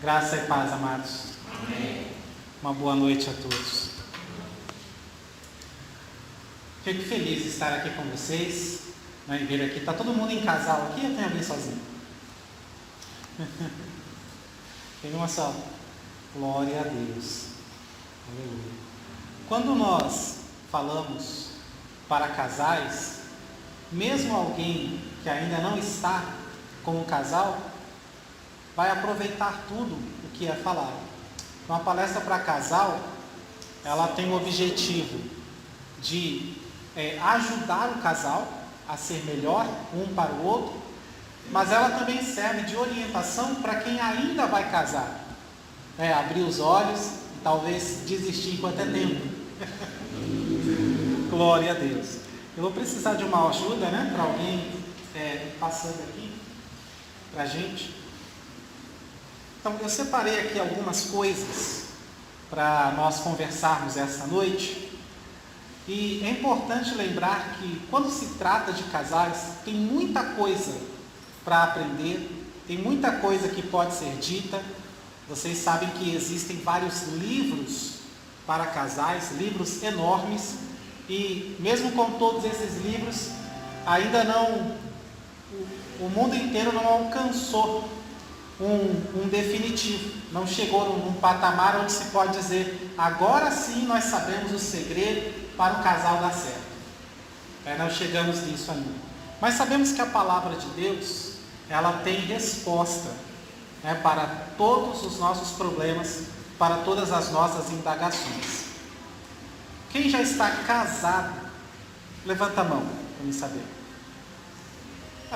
Graça e paz, amados. Amém. Uma boa noite a todos. Fico feliz de estar aqui com vocês. E vir aqui. Está todo mundo em casal aqui ou tem alguém sozinho? Tem uma só. Glória a Deus. Aleluia. Quando nós falamos para casais, mesmo alguém que ainda não está como casal, vai aproveitar tudo o que é falado. Uma palestra para casal, ela tem o objetivo de ajudar o casal a ser melhor um para o outro, mas ela também serve de orientação para quem ainda vai casar. Abrir os olhos e talvez desistir enquanto é tempo. Glória a Deus. Eu vou precisar de uma ajuda, para alguém passando aqui para a gente. Então, eu separei aqui algumas coisas para nós conversarmos essa noite. E é importante lembrar que quando se trata de casais, tem muita coisa para aprender, tem muita coisa que pode ser dita. Vocês sabem que existem vários livros para casais, livros enormes, e mesmo com todos esses livros, ainda não, o mundo inteiro não alcançou um definitivo, não chegou num patamar onde se pode dizer, agora sim nós sabemos o segredo para o casal dar certo. Não chegamos nisso ainda. Mas sabemos que a palavra de Deus, ela tem resposta para todos os nossos problemas, para todas as nossas indagações. Quem já está casado, levanta a mão para me saber.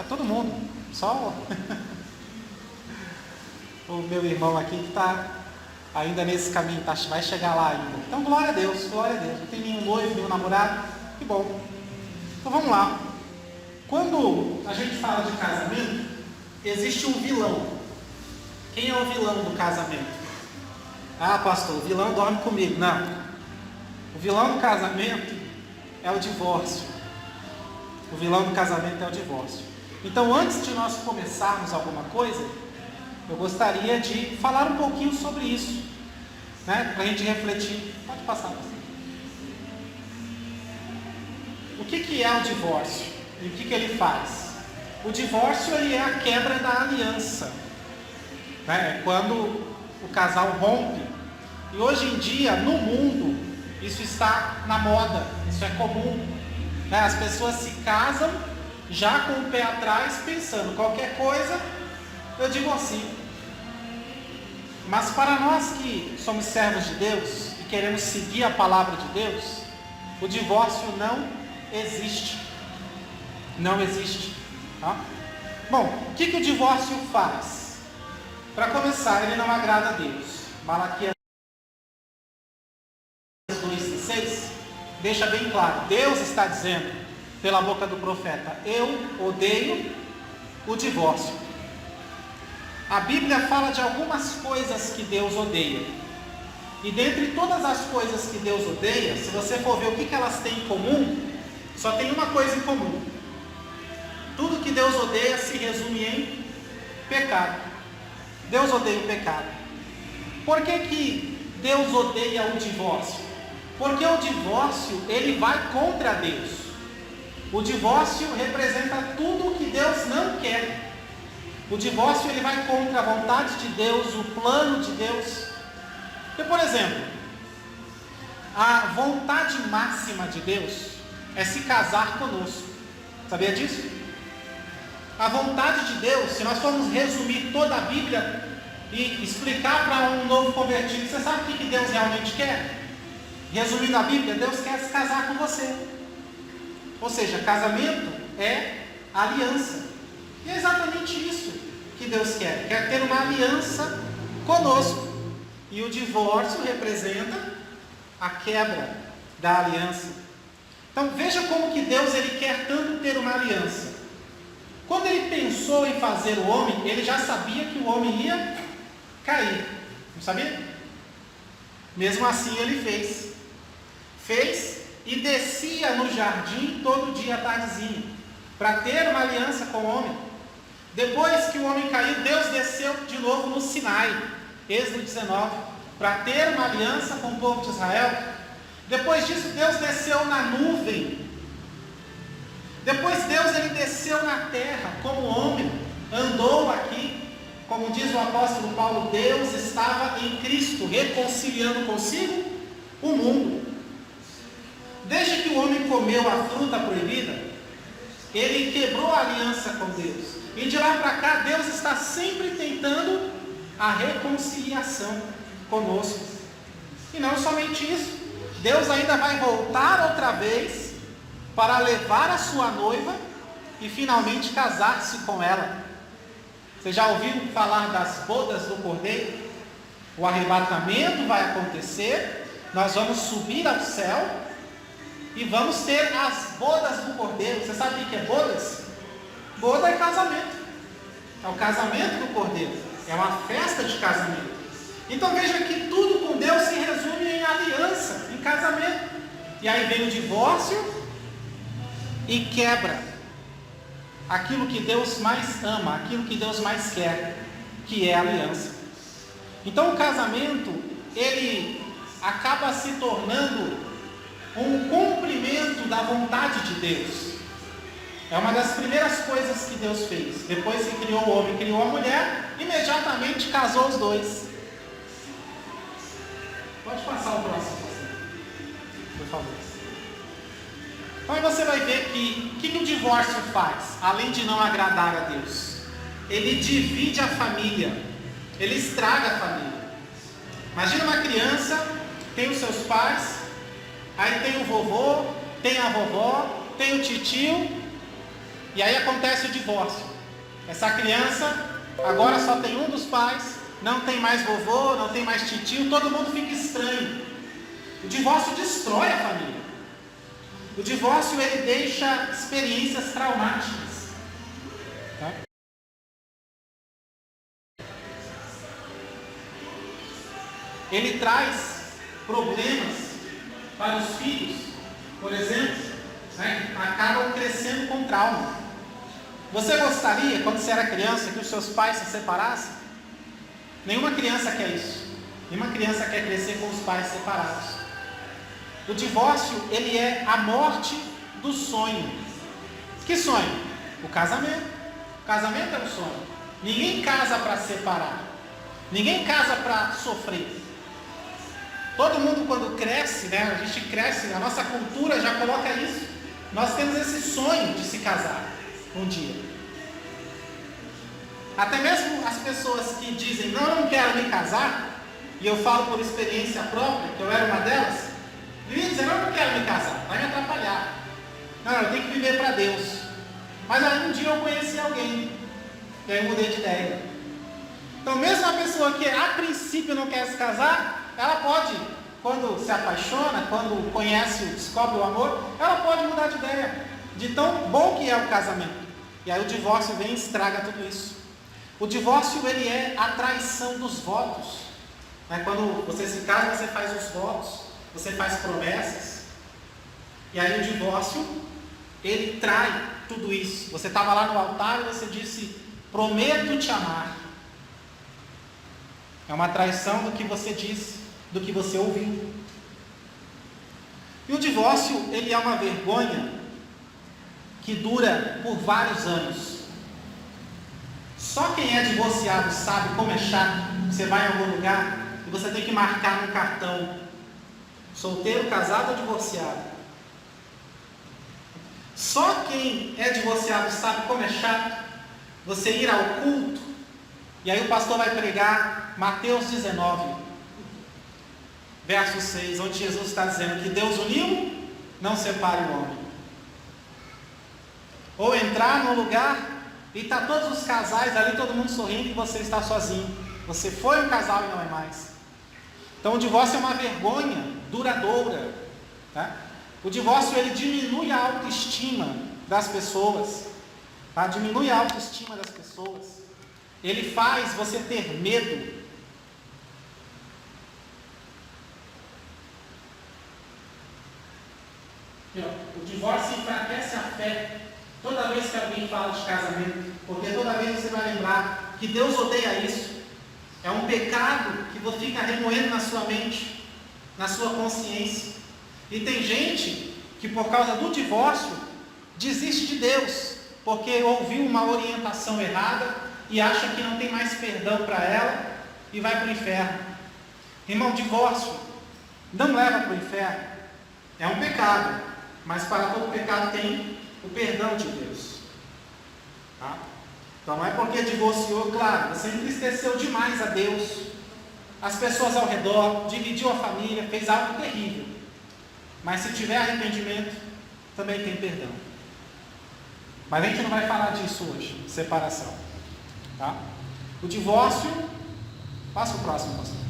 Todo mundo, só o meu irmão aqui que está ainda nesse caminho, vai chegar lá ainda. Então, glória a Deus, glória a Deus. Não tem nenhum noivo, nenhum namorado, que bom. Então vamos lá. Quando a gente fala de casamento, existe um vilão. Quem é o vilão do casamento? Pastor, o vilão dorme comigo. Não. O vilão do casamento é o divórcio. O vilão do casamento é o divórcio. Então, antes de nós começarmos alguma coisa, eu gostaria de falar um pouquinho sobre isso, para a gente refletir. Pode passar. O que é o divórcio? E o que ele faz? O divórcio ele é a quebra da aliança. É quando o casal rompe. E hoje em dia, no mundo, isso está na moda, isso é comum. As pessoas se casam já com o pé atrás, pensando, qualquer coisa, eu divorcio. Mas para nós que somos servos de Deus e queremos seguir a palavra de Deus, o divórcio não existe. Não existe. Tá? Bom, o que o divórcio faz? Para começar, ele não agrada a Deus. Malaquias 2:6 deixa bem claro. Deus está dizendo, pela boca do profeta, eu odeio o divórcio. A Bíblia fala de algumas coisas que Deus odeia. E dentre todas as coisas que Deus odeia, se você for ver o que elas têm em comum, só tem uma coisa em comum. Tudo que Deus odeia se resume em pecado. Deus odeia o pecado. Por que Deus odeia o divórcio? Porque o divórcio, ele vai contra Deus. O divórcio representa tudo o que Deus não quer. O divórcio ele vai contra a vontade de Deus, o plano de Deus. Porque, por exemplo, a vontade máxima de Deus é se casar conosco. Sabia disso? A vontade de Deus, se nós formos resumir toda a Bíblia e explicar para um novo convertido, você sabe o que Deus realmente quer? Resumindo a Bíblia, Deus quer se casar com você. Ou seja, casamento é aliança. E é exatamente isso que Deus quer. Quer ter uma aliança conosco. E o divórcio representa a quebra da aliança. Então veja como que Deus ele quer tanto ter uma aliança. Quando ele pensou em fazer o homem, ele já sabia que o homem ia cair. Não sabia? Mesmo assim ele fez. Fez e descia no jardim todo dia à tardezinha, para ter uma aliança com o homem. Depois que o homem caiu, Deus desceu de novo no Sinai, Êxodo 19, para ter uma aliança com o povo de Israel. Depois disso, Deus desceu na nuvem. Depois Deus ele desceu na terra como homem, andou aqui. Como diz o apóstolo Paulo, Deus estava em Cristo, reconciliando consigo o mundo. Desde que o homem comeu a fruta proibida, ele quebrou a aliança com Deus. E de lá para cá, Deus está sempre tentando a reconciliação conosco. E não somente isso, Deus ainda vai voltar outra vez para levar a sua noiva e finalmente casar-se com ela. Você já ouviu falar das bodas do Cordeiro? O arrebatamento vai acontecer, nós vamos subir ao céu e vamos ter as bodas do Cordeiro. Você sabe o que é bodas? Boda é casamento. É o casamento do Cordeiro. É uma festa de casamento. Então veja que tudo com Deus se resume em aliança, em casamento. E aí vem o divórcio e quebra aquilo que Deus mais ama, aquilo que Deus mais quer, que é a aliança. Então o casamento, ele acaba se tornando um cumprimento da vontade de Deus. É uma das primeiras coisas que Deus fez. Depois que criou o homem, criou a mulher, imediatamente casou os dois. Pode passar o próximo, por favor. Então aí você vai ver que o que o divórcio faz, além de não agradar a Deus? Ele divide a família, ele estraga a família. Imagina uma criança, tem os seus pais, aí tem o vovô, tem a vovó, tem o titio, e aí acontece o divórcio. Essa criança agora só tem um dos pais, não tem mais vovô, não tem mais titio, todo mundo fica estranho. O divórcio destrói a família. O divórcio ele deixa experiências traumáticas. Tá? Ele traz problemas para os filhos, por exemplo, né, acabam crescendo com trauma. Você gostaria, quando você era criança, que os seus pais se separassem? Nenhuma criança quer isso. Nenhuma criança quer crescer com os pais separados. O divórcio, ele é a morte do sonho. Que sonho? O casamento. O casamento é um sonho. Ninguém casa para separar. Ninguém casa para sofrer. Todo mundo quando cresce, né? A gente cresce, a nossa cultura já coloca isso. Nós temos esse sonho de se casar um dia. Até mesmo as pessoas que dizem, não, eu não quero me casar, e eu falo por experiência própria, que eu era uma delas, ele diz, não quero me casar, vai me atrapalhar. Não, eu tenho que viver para Deus. Mas aí um dia eu conheci alguém, e aí eu mudei de ideia. Então mesmo a pessoa que a princípio não quer se casar, ela pode, quando se apaixona, quando conhece, descobre o amor, ela pode mudar de ideia, de tão bom que é o casamento. E aí o divórcio vem e estraga tudo isso. O divórcio ele é a traição dos votos. Quando você se casa, você faz os votos. Você faz promessas, e aí o divórcio, ele trai tudo isso. Você estava lá no altar e você disse, prometo te amar. É uma traição do que você disse, do que você ouviu. E o divórcio, ele é uma vergonha que dura por vários anos. Só quem é divorciado sabe como é chato. Você vai em algum lugar e você tem que marcar no cartão solteiro, casado ou divorciado. Só quem é divorciado sabe como é chato você ir ao culto, e aí o pastor vai pregar Mateus 19, verso 6, onde Jesus está dizendo que Deus uniu, não separe o homem. Ou entrar num lugar e está todos os casais ali, todo mundo sorrindo, e você está sozinho. Você foi um casal e não é mais. Então o divórcio é uma vergonha duradoura. Tá? O divórcio ele diminui a autoestima das pessoas. Tá? Diminui a autoestima das pessoas. Ele faz você ter medo. O divórcio enfraquece a fé toda vez que alguém fala de casamento, porque toda vez você vai lembrar que Deus odeia isso. É um pecado que você fica remoendo na sua mente, na sua consciência. E tem gente que por causa do divórcio desiste de Deus, porque ouviu uma orientação errada e acha que não tem mais perdão para ela e vai para o inferno. Irmão, divórcio não leva para o inferno. É um pecado, mas para todo pecado tem o perdão de Deus. Tá? Então não é porque divorciou, claro, você entristeceu demais a Deus, as pessoas ao redor, dividiu a família, fez algo terrível. Mas se tiver arrependimento, também tem perdão. Mas a gente não vai falar disso hoje, separação. Tá? O divórcio, passa o próximo, pastor.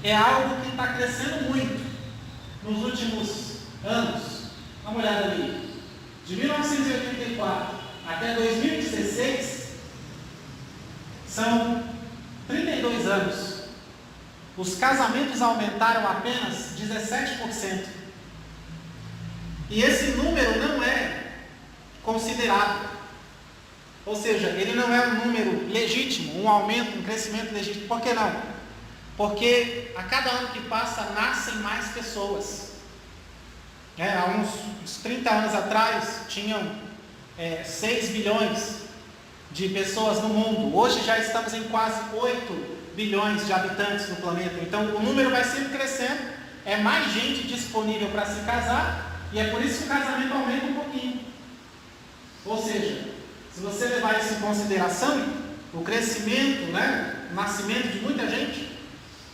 É algo que está crescendo muito nos últimos anos. Dá uma olhada ali. De 1984 até 2016, são 32 anos. Os casamentos aumentaram apenas 17%. E esse número não é considerado. Ou seja, ele não é um número legítimo, um aumento, um crescimento legítimo. Por que não? Porque a cada ano que passa, nascem mais pessoas. Há uns 30 anos atrás, tinham 6 bilhões de pessoas no mundo. Hoje já estamos em quase 8 bilhões de habitantes no planeta. Então o número vai sempre crescendo, é mais gente disponível para se casar, e é por isso que o casamento aumenta um pouquinho. Ou seja, se você levar isso em consideração, o crescimento, o nascimento de muita gente,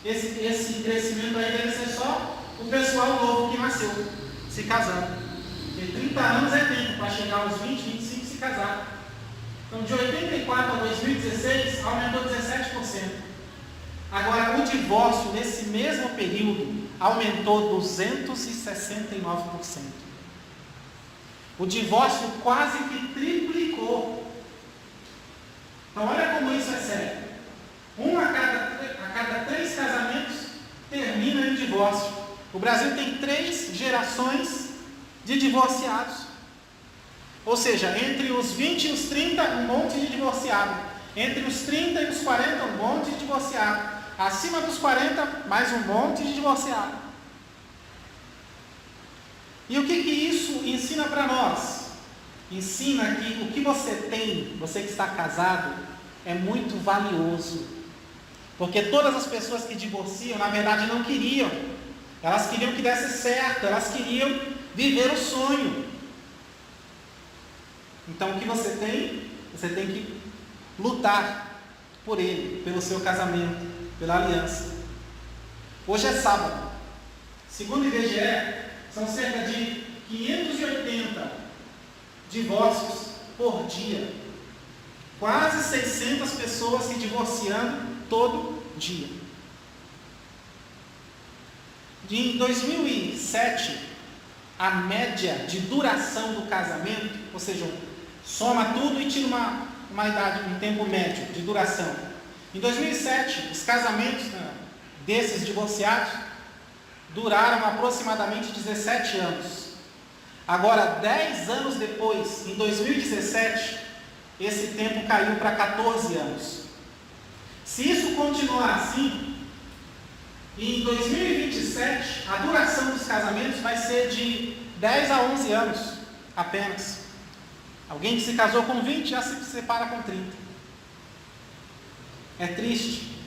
esse crescimento aí deve ser só o pessoal novo que nasceu se casando. Porque 30 anos é tempo para chegar aos 20, 25 e se casar. Então de 84 a 2016 aumentou 17%. Agora o divórcio nesse mesmo período aumentou 269%. O divórcio quase que triplicou. Então olha como isso é sério. A cada 3 casamentos termina em divórcio. O Brasil tem 3 gerações de divorciados. Ou seja, entre os 20 e os 30, um monte de divorciado. Entre os 30 e os 40, um monte de divorciado. Acima dos 40, mais um monte de divorciado. E o que isso ensina para nós? Ensina que o que você tem, você que está casado, é muito valioso. Porque todas as pessoas que divorciam, na verdade, não queriam. Elas queriam que desse certo, elas queriam viver o sonho. Então o que você tem que lutar por ele, pelo seu casamento, pela aliança. Hoje é sábado. Segundo o IBGE, são cerca de 580 divórcios por dia. Quase 600 pessoas se divorciando todo dia. Em 2007, a média de duração do casamento, ou seja, soma tudo e tira uma idade, um tempo médio de duração. Em 2007, os casamentos desses divorciados duraram aproximadamente 17 anos. Agora, 10 anos depois, em 2017, esse tempo caiu para 14 anos. Se isso continuar assim, em 2027, a duração dos casamentos vai ser de 10 a 11 anos apenas. Alguém que se casou com 20 já se separa com 30. É triste.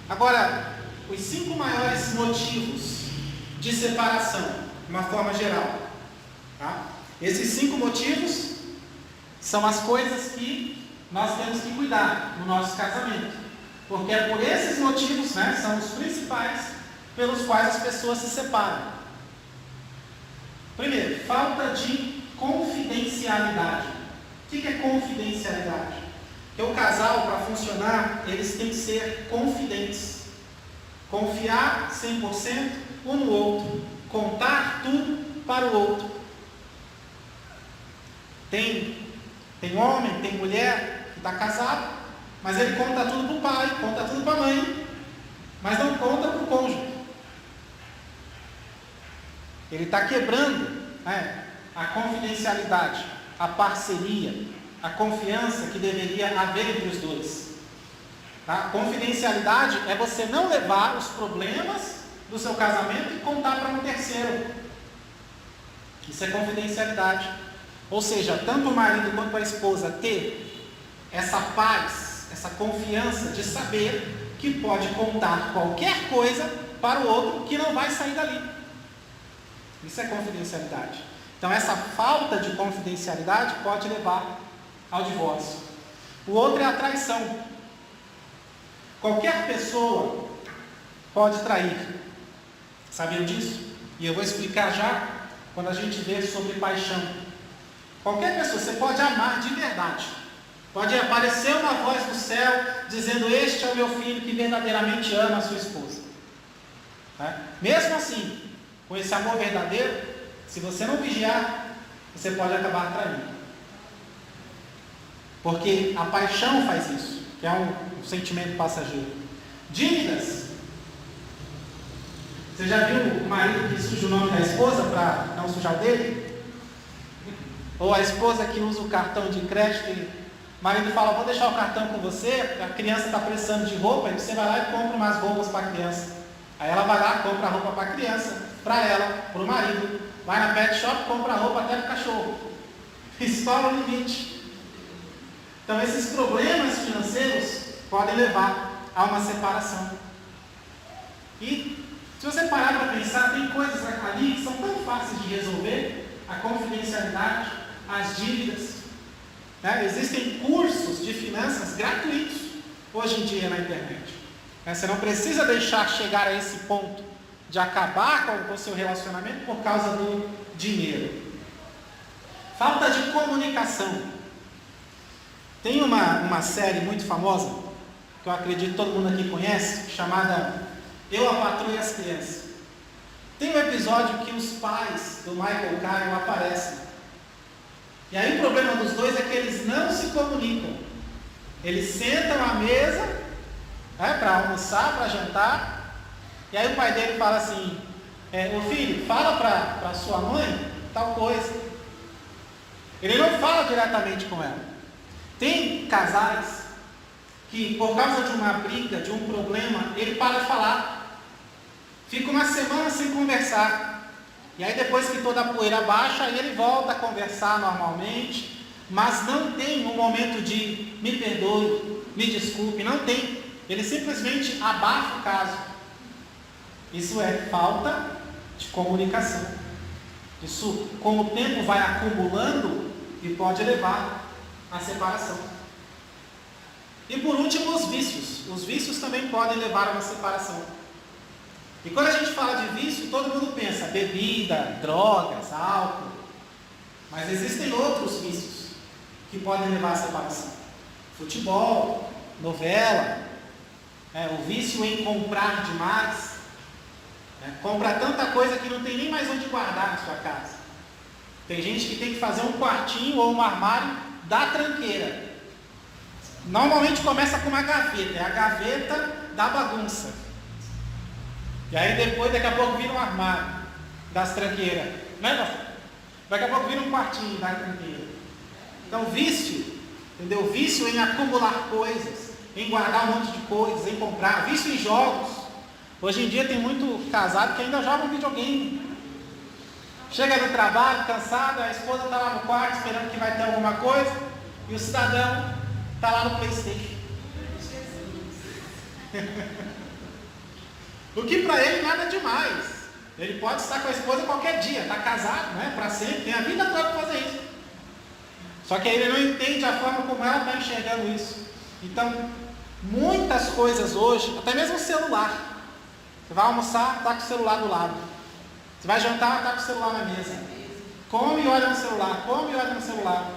Agora, os 5 maiores motivos de separação, de uma forma geral. Tá? Esses 5 motivos são as coisas que nós temos que cuidar no nosso casamento. Porque é por esses motivos, são os principais pelos quais as pessoas se separam. Primeiro, falta de confidencialidade. O que é confidencialidade? Porque o casal, para funcionar, eles têm que ser confidentes. Confiar 100% um no outro. Contar tudo para o outro. Tem homem, tem mulher que está casado, mas ele conta tudo para o pai, conta tudo para a mãe, mas não conta para o cônjuge. Ele está quebrando a confidencialidade, a parceria, a confiança que deveria haver entre os dois. Tá? Confidencialidade é você não levar os problemas do seu casamento e contar para um terceiro. Isso é confidencialidade. Ou seja, tanto o marido quanto a esposa ter essa paz, essa confiança de saber que pode contar qualquer coisa para o outro que não vai sair dali. Isso é confidencialidade. Então essa falta de confidencialidade pode levar ao divórcio. O outro é a traição. Qualquer pessoa pode trair. Sabiam disso? E eu vou explicar já quando a gente vê sobre paixão. Qualquer pessoa, você pode amar de verdade. Pode aparecer uma voz do céu dizendo: este é o meu filho que verdadeiramente ama a sua esposa. Tá? Mesmo assim, com esse amor verdadeiro, se você não vigiar, você pode acabar traindo. Porque a paixão faz isso, que é um sentimento passageiro. Dívidas. Você já viu o marido que suja o nome da esposa para não sujar o dele? Ou a esposa que usa o cartão de crédito e o marido fala: vou deixar o cartão com você, a criança está precisando de roupa, e você vai lá e compra umas roupas para a criança. Aí ela vai lá, compra a roupa para a criança, para ela, para o marido. Vai na pet shop, compra a roupa até para o cachorro. Estoura o limite. Então esses problemas financeiros podem levar a uma separação. E se você parar para pensar, tem coisas ali que são tão fáceis de resolver: a confidencialidade, as dívidas. Né? Existem cursos de finanças gratuitos hoje em dia na internet. Né? Você não precisa deixar chegar a esse ponto de acabar com o seu relacionamento por causa do dinheiro. Falta de comunicação. Tem uma série muito famosa, que eu acredito que todo mundo aqui conhece, chamada Eu, a Patroa e as Crianças. Tem um episódio que os pais do Michael Caine aparecem. E aí o problema dos dois é que eles não se comunicam. Eles sentam à mesa, né, para almoçar, para jantar. E aí o pai dele fala assim: ô filho, fala para sua mãe tal coisa. Ele não fala diretamente com ela. Tem casais que, por causa de uma briga, de um problema, ele para de falar. Fica uma semana sem conversar. E aí depois que toda a poeira baixa, aí ele volta a conversar normalmente. Mas não tem um momento de me perdoe, me desculpe, não tem. Ele simplesmente abafa o caso. Isso é falta de comunicação. Isso, com o tempo, vai acumulando e pode levar à separação. E por último, os vícios. Os vícios também podem levar a uma separação. E quando a gente fala de vício, todo mundo pensa bebida, drogas, álcool. Mas existem outros vícios que podem levar à separação. Futebol, novela, o vício em comprar demais. Compra tanta coisa que não tem nem mais onde guardar na sua casa. Tem gente que tem que fazer um quartinho ou um armário da tranqueira. Normalmente começa com uma gaveta, é a gaveta da bagunça. E aí depois, daqui a pouco, vira um armário das tranqueiras. Né, pastor? Daqui a pouco vira um quartinho da tranqueira. Então, vício, entendeu? Vício em acumular coisas, em guardar um monte de coisas, em comprar. Vício em jogos. Hoje em dia tem muito casado que ainda joga um videogame. Chega do trabalho, cansado, a esposa está lá no quarto esperando que vai ter alguma coisa, e o cidadão está lá no PlayStation. O que para ele nada demais. Ele pode estar com a esposa qualquer dia, está casado, né, para sempre, tem a vida toda para fazer isso. Só que ele não entende a forma como ela está enxergando isso. Então, muitas coisas hoje, até mesmo o celular. Você vai almoçar, está com o celular do lado. Você vai jantar, está com o celular na mesa. Come e olha no celular, come e olha no celular.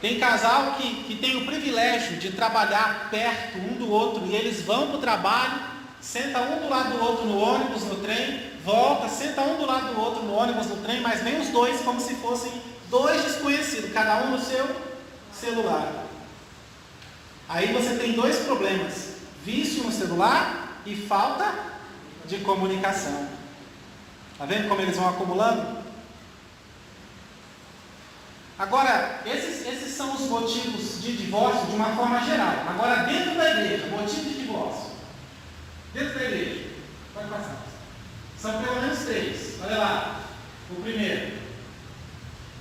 Tem casal que tem o privilégio de trabalhar perto um do outro, e eles vão para o trabalho, senta um do lado do outro no ônibus, no trem, volta, senta um do lado do outro no ônibus, no trem, mas vem os dois como se fossem dois desconhecidos, cada um no seu celular. Aí você tem dois problemas: vício no celular e falta de comunicação. Está vendo como eles vão acumulando? Agora, esses esses são os motivos de divórcio de uma forma geral. Agora, dentro da igreja, motivo de divórcio. Dentro da igreja, pode passar. São pelo menos 3. Olha lá. O primeiro.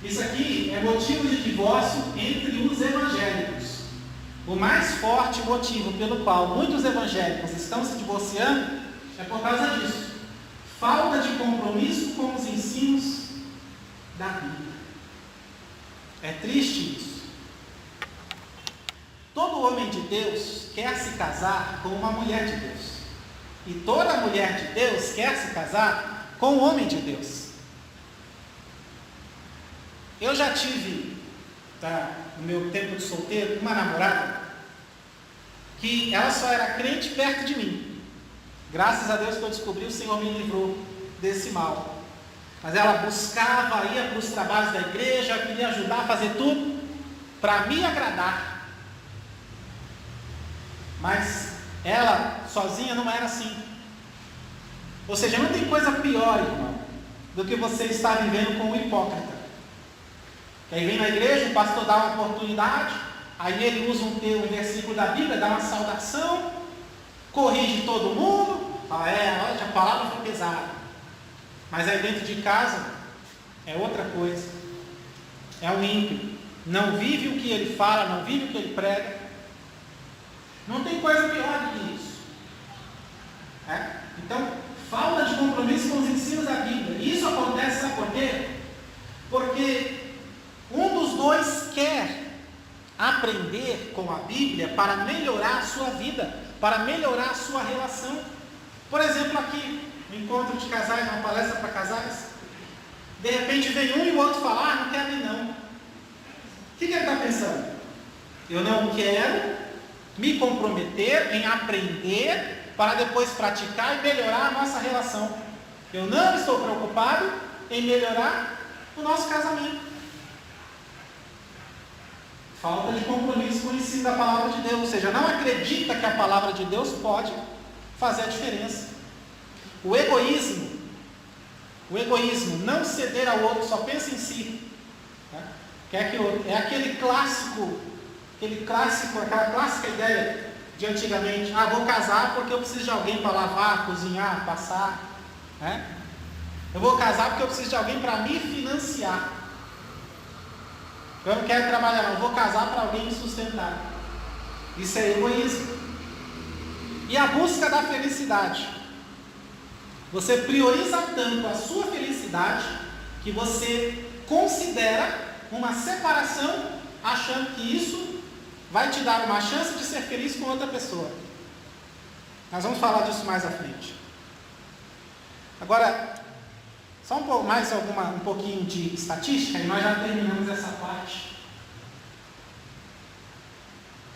Isso aqui é motivo de divórcio entre os evangélicos. O mais forte motivo pelo qual muitos evangélicos estão se divorciando é por causa disso. Falta de compromisso com os ensinos da Bíblia. É triste isso. Todo homem de Deus quer se casar com uma mulher de Deus. E toda mulher de Deus quer se casar com um homem de Deus. Eu já tive, no meu tempo de solteiro, uma namorada que ela só era crente perto de mim. Graças a Deus que eu descobri, o Senhor me livrou desse mal. Mas ela buscava, ia para os trabalhos da igreja, queria ajudar a fazer tudo para me agradar. Mas ela sozinha não era assim. Ou seja, não tem coisa pior, irmão, do que você estar vivendo com um hipócrita. Que aí vem na igreja, o pastor dá uma oportunidade, aí ele usa um versículo da Bíblia, dá uma saudação, corrige todo mundo, fala, olha, a palavra foi pesada. Mas aí dentro de casa é outra coisa. É um ímpio. Não vive o que ele fala, não vive o que ele prega. Não tem coisa pior do que isso. Então, falta de compromisso com os ensinos da Bíblia. E isso acontece, sabe por quê? Porque um dos dois quer aprender com a Bíblia para melhorar a sua vida, para melhorar a sua relação. Por exemplo, aqui, no encontro de casais, uma palestra para casais, de repente vem um e o outro fala, não quero ir não. O que ele está pensando? Eu não quero me comprometer em aprender para depois praticar e melhorar a nossa relação. Eu não estou preocupado em melhorar o nosso casamento. Falta de compromisso com o ensino da palavra de Deus, ou seja, não acredita que a palavra de Deus pode fazer a diferença. O egoísmo, não ceder ao outro, só pensa em si. É aquela clássica ideia de antigamente, vou casar porque eu preciso de alguém para lavar, cozinhar, passar. Eu vou casar porque eu preciso de alguém para me financiar. Eu não quero trabalhar, não, eu vou casar para alguém me sustentar. Isso é egoísmo. E a busca da felicidade. Você prioriza tanto a sua felicidade que você considera uma separação, achando que isso vai te dar uma chance de ser feliz com outra pessoa. Nós vamos falar disso mais à frente. Agora, só um pouquinho de estatística e nós já terminamos essa parte.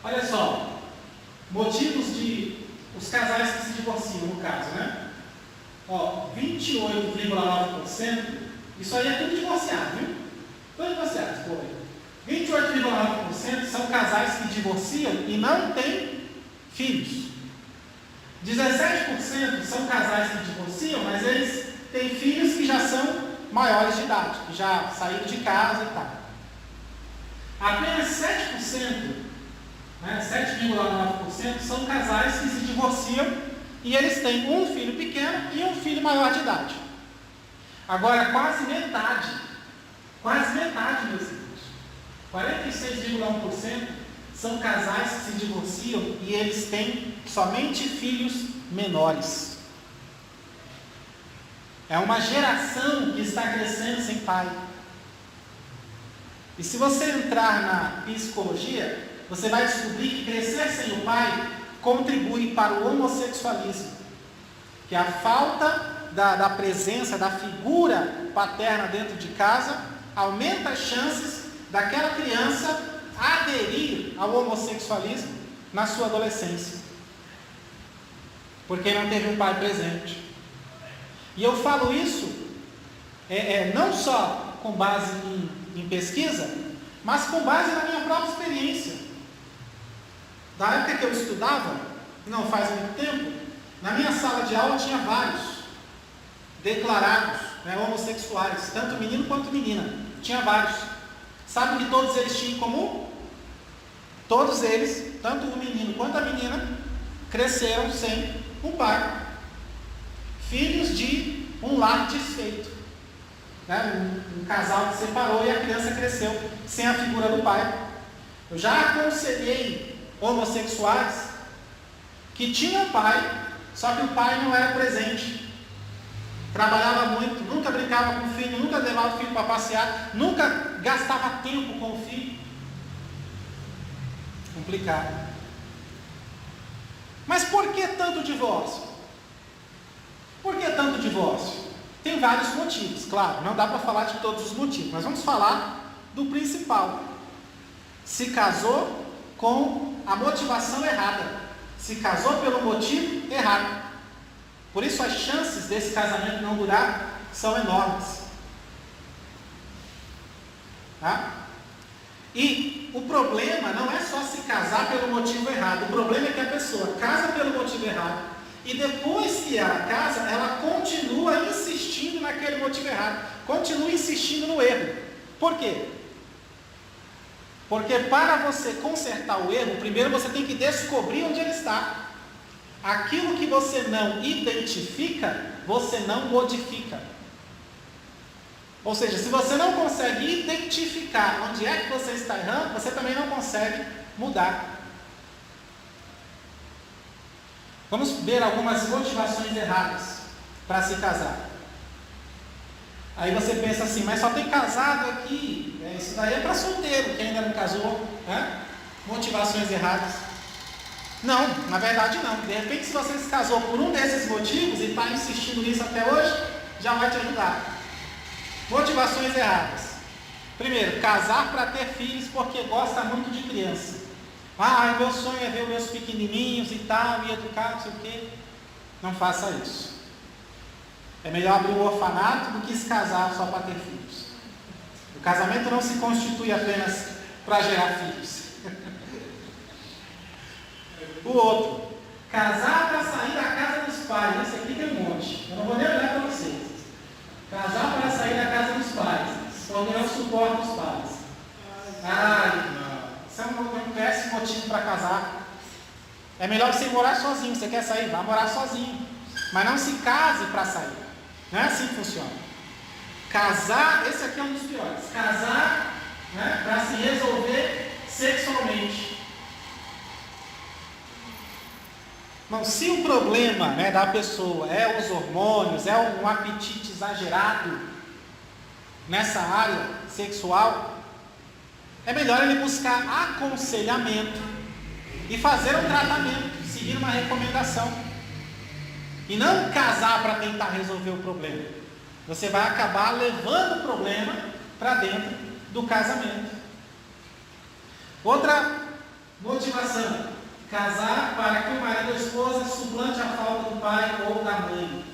Olha só, motivos de os casais que se divorciam, no caso, 28,9%, isso aí é tudo divorciado, viu? Todos divorciados, 28,9% são casais que divorciam e não têm filhos. 17% são casais que divorciam, mas eles têm filhos que já são maiores de idade, que já saíram de casa e tal. Apenas 7%, 7,9% são casais que se divorciam e eles têm um filho pequeno e um filho maior de idade. Agora, quase metade, meus irmãos, 46,1% são casais que se divorciam e eles têm somente filhos menores. É uma geração que está crescendo sem pai. E se você entrar na psicologia, você vai descobrir que crescer sem o pai contribui para o homossexualismo. Que a falta da presença, da figura paterna dentro de casa, aumenta as chances daquela criança aderir ao homossexualismo na sua adolescência. Porque não teve um pai presente. E eu falo isso não só com base em pesquisa, mas com base na minha própria experiência. Da época que eu estudava, não faz muito tempo, na minha sala de aula tinha vários declarados homossexuais, tanto menino quanto menina. Tinha vários. Sabe o que todos eles tinham em comum? Todos eles, tanto o menino quanto a menina, cresceram sem um pai. Filhos de um lar desfeito. Um casal que separou e a criança cresceu sem a figura do pai. Eu já aconselhei homossexuais que tinham pai, só que o pai não era presente. Trabalhava muito, nunca brincava com o filho, nunca levava o filho para passear, nunca gastava tempo com o filho. Complicado. Mas por que tanto divórcio? Por que tanto divórcio? Tem vários motivos, claro, não dá para falar de todos os motivos, mas vamos falar do principal. Se casou com a motivação errada, se casou pelo motivo errado. Por isso as chances desse casamento não durar são enormes. Tá? E o problema não é só se casar pelo motivo errado, o problema é que a pessoa casa pelo motivo errado e depois que ela casa, ela continua insistindo naquele motivo errado, continua insistindo no erro. Por quê? Porque para você consertar o erro, primeiro você tem que descobrir onde ele está. Aquilo que você não identifica, você não modifica. Ou seja, se você não consegue identificar onde é que você está errando, você também não consegue mudar. Vamos ver algumas motivações erradas para se casar. Aí você pensa assim, mas só tem casado aqui, isso daí é para solteiro, que ainda não casou, né? Motivações erradas. Não, na verdade não. De repente, se você se casou por um desses motivos e está insistindo nisso até hoje, já vai te ajudar. Motivações erradas. Primeiro, casar para ter filhos porque gosta muito de criança. Meu sonho é ver os meus pequenininhos e tal, e educar, não sei o quê. Não faça isso. É melhor abrir um orfanato do que se casar só para ter filhos. O casamento não se constitui apenas para gerar filhos. O outro, casar para sair da casa dos pais. Esse aqui tem um monte. Eu não vou nem olhar para vocês. Casar para sair da casa dos pais, quando não suporta os pais. Isso é um péssimo motivo para casar. É melhor você morar sozinho. Você quer sair? Vá morar sozinho. Mas não se case para sair. Não é assim que funciona. Casar, esse aqui é um dos piores. Casar, né, para se resolver sexualmente. Não, se o problema, né, da pessoa é os hormônios, é um apetite exagerado nessa área sexual, é melhor ele buscar aconselhamento e fazer um tratamento, seguir uma recomendação. E não casar para tentar resolver o problema. Você vai acabar levando o problema para dentro do casamento. Outra motivação: casar para que o marido ou a esposa suplante a falta do pai ou da mãe.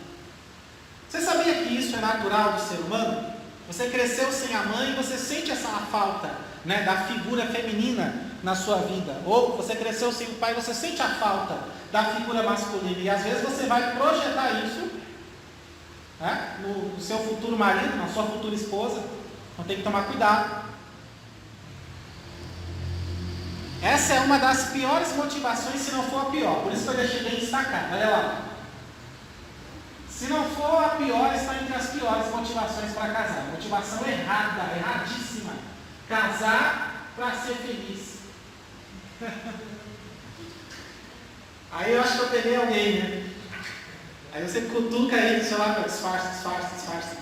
Você sabia que isso é natural do ser humano? Você cresceu sem a mãe e você sente essa falta, né, da figura feminina na sua vida. Ou você cresceu sem o pai e você sente a falta da figura masculina. E às vezes você vai projetar isso, né, no seu futuro marido, na sua futura esposa. Então tem que tomar cuidado. Essa é uma das piores motivações, se não for a pior. Por isso que eu deixei bem destacado. Olha lá. Se não for a pior, está entre as piores motivações para casar. Motivação errada, erradíssima. Casar para ser feliz. Aí eu acho que eu peguei alguém, né? Aí você cutuca ele, sei lá, disfarce.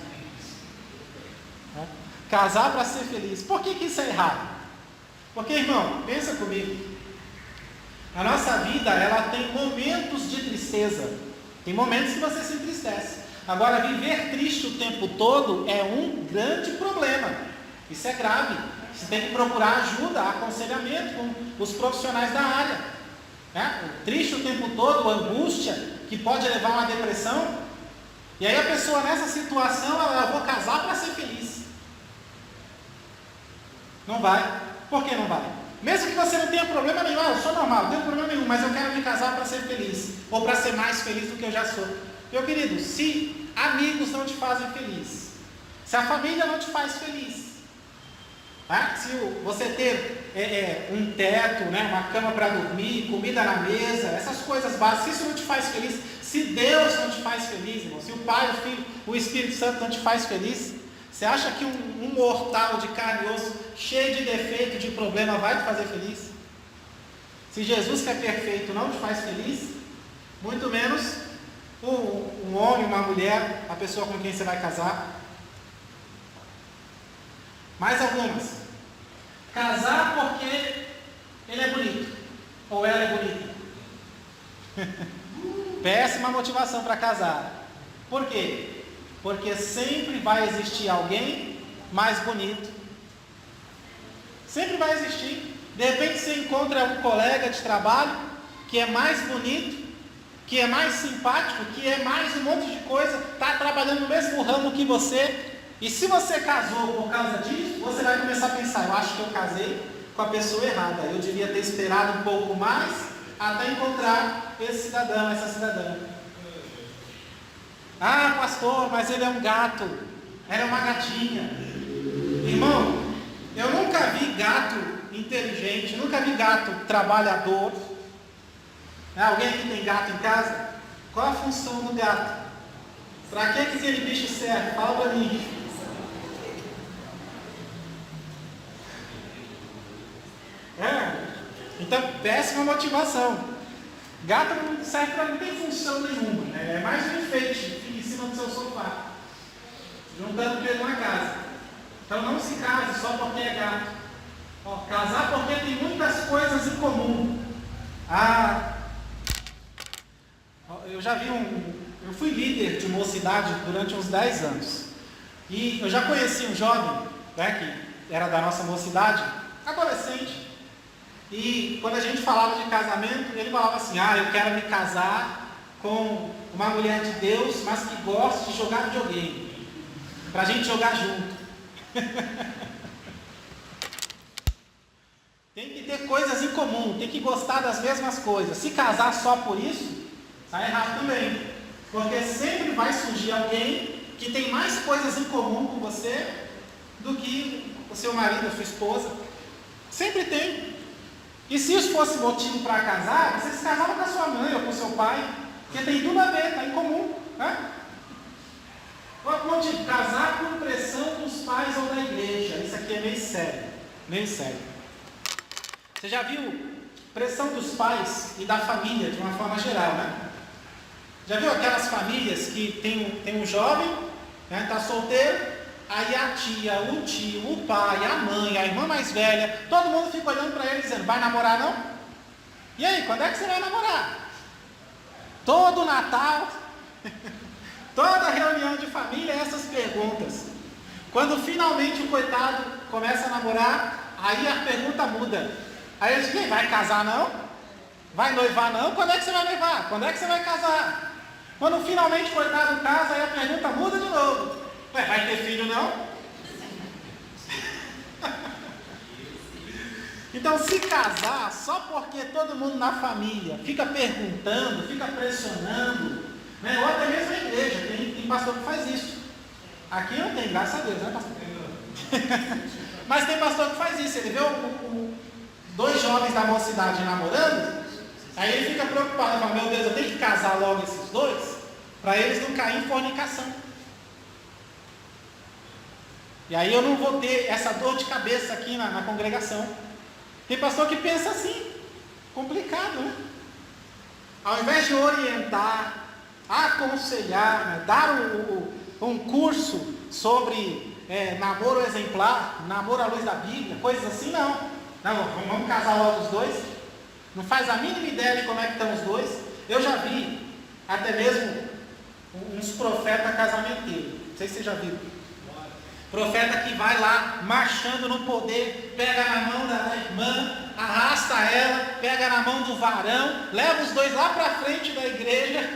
Casar para ser feliz. Por que isso é errado? Porque, irmão, pensa comigo. A nossa vida, ela tem momentos de tristeza. Tem momentos que você se entristece. Agora, viver triste o tempo todo é um grande problema. Isso é grave. Você tem que procurar ajuda, aconselhamento com os profissionais da área. Né? Triste o tempo todo, angústia, que pode levar a uma depressão. E aí a pessoa nessa situação, ela vou casar para ser feliz. Não vai. Por que não vai? Mesmo que você não tenha problema nenhum, eu sou normal, não tenho problema nenhum, mas eu quero me casar para ser feliz, ou para ser mais feliz do que eu já sou. Meu querido, se amigos não te fazem feliz, se a família não te faz feliz, Tá? Se você ter um teto, né, uma cama para dormir, comida na mesa, essas coisas básicas, se isso não te faz feliz, se Deus não te faz feliz, irmão, se o Pai, o Filho, o Espírito Santo não te faz feliz, você acha que um mortal de carne e osso, cheio de defeito, de problema, vai te fazer feliz? Se Jesus, que é perfeito, não te faz feliz, muito menos um homem, uma mulher, a pessoa com quem você vai casar. Mais algumas. Casar porque ele é bonito, ou ela é bonita. Péssima motivação para casar. Por quê? Porque sempre vai existir alguém mais bonito. Sempre vai existir. De repente você encontra um colega de trabalho que é mais bonito, que é mais simpático, que é mais um monte de coisa, está trabalhando no mesmo ramo que você. E se você casou por causa disso, você vai começar a pensar: eu acho que eu casei com a pessoa errada. Eu devia ter esperado um pouco mais até encontrar esse cidadão, essa cidadã. Ah, pastor, mas ele é um gato. Ela é uma gatinha. Irmão, eu nunca vi gato inteligente, nunca vi gato trabalhador. Alguém aqui tem gato em casa? Qual a função do gato? Para que aquele bicho serve? Fala para mim. Então, péssima motivação. Gato não serve para, não tem função nenhuma, né? É mais um enfeite, fica em cima do seu sofá, juntando com ele na casa. Então não se case só porque é gato. Casar porque tem muitas coisas em comum. Eu já vi eu fui líder de mocidade durante uns 10 anos. E eu já conheci um jovem, né, que era da nossa mocidade, adolescente. E quando a gente falava de casamento, ele falava assim: eu quero me casar com uma mulher de Deus, mas que goste de jogar videogame, para a gente jogar junto. Tem que ter coisas em comum, tem que gostar das mesmas coisas. Se casar só por isso, está errado também, porque sempre vai surgir alguém que tem mais coisas em comum com você do que o seu marido, a sua esposa. Sempre tem. E se isso fosse motivo para casar, você se casava com a sua mãe ou com o seu pai, porque tem tudo a ver, está em comum, né? Motivo, casar por pressão dos pais ou da igreja. Isso aqui é meio sério, meio sério. Você já viu pressão dos pais e da família de uma forma geral, né? Já viu aquelas famílias que tem um jovem, né, está solteiro, aí a tia, o tio, o pai, a mãe, a irmã mais velha, todo mundo fica olhando para ele dizendo: vai namorar não? E aí, quando é que você vai namorar? Todo Natal, toda reunião de família, essas perguntas. Quando finalmente o coitado começa a namorar, aí a pergunta muda. Aí ele diz: vai casar não? Vai noivar não? Quando é que você vai noivar? Quando é que você vai casar? Quando finalmente o coitado casa, aí a pergunta muda de novo. Vai ter filho não? Então, se casar só porque todo mundo na família fica perguntando, fica pressionando, né? Ou até mesmo a igreja, tem pastor que faz isso. Aqui não tem, graças a Deus, né, pastor? Mas tem pastor que faz isso. Ele vê dois jovens da mocidade namorando, aí ele fica preocupado, fala: meu Deus, eu tenho que casar logo esses dois, para eles não caírem em fornicação. E aí eu não vou ter essa dor de cabeça aqui na congregação. Tem pastor que pensa assim, complicado, né? Ao invés de orientar, aconselhar, né, dar um curso sobre namoro exemplar, namoro à luz da Bíblia, coisas assim, não, vamos casar logo os dois. Não faz a mínima ideia de como é que estão os dois. Eu já vi até mesmo uns profetas casamenteiros, não sei se você já viu. Profeta que vai lá, marchando no poder, pega na mão da irmã, arrasta ela, pega na mão do varão, leva os dois lá para frente da igreja,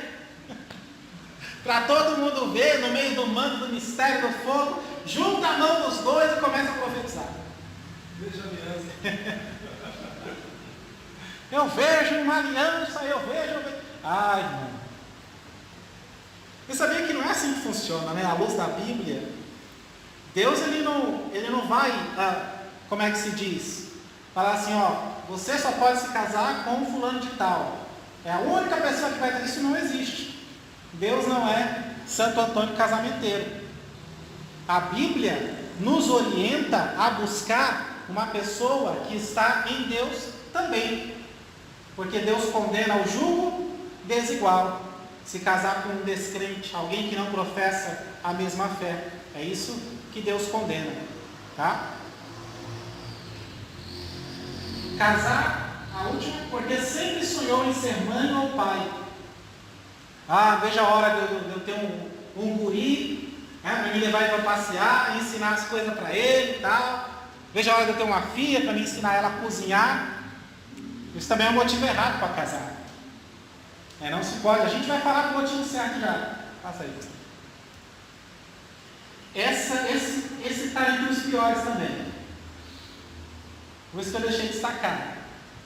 para todo mundo ver, no meio do manto do mistério do fogo, junta a mão dos dois e começa a profetizar. Veja a aliança. Eu vejo uma aliança, eu vejo. Ai, irmão. Você sabia que não é assim que funciona, né? À luz da Bíblia, Deus ele não vai como é que se diz? Falar assim, ó, você só pode se casar com fulano de tal. É a única pessoa que vai ter isso, não existe. Deus não é Santo Antônio casamenteiro. A Bíblia nos orienta a buscar uma pessoa que está em Deus também. Porque Deus condena o jugo desigual. Se casar com um descrente, alguém que não professa a mesma fé. É isso que Deus condena. Tá? Casar, a última, porque sempre sonhou em ser mãe ou pai. Veja a hora de eu ter um guri, né, para me levar ele para passear, ensinar as coisas para ele e tal. Veja a hora de eu ter uma filha para me ensinar ela a cozinhar. Isso também é um motivo errado para casar. Não se pode. A gente vai falar do motivo certo já. Passa aí. Esse está entre os piores também. Por isso que eu deixei destacar.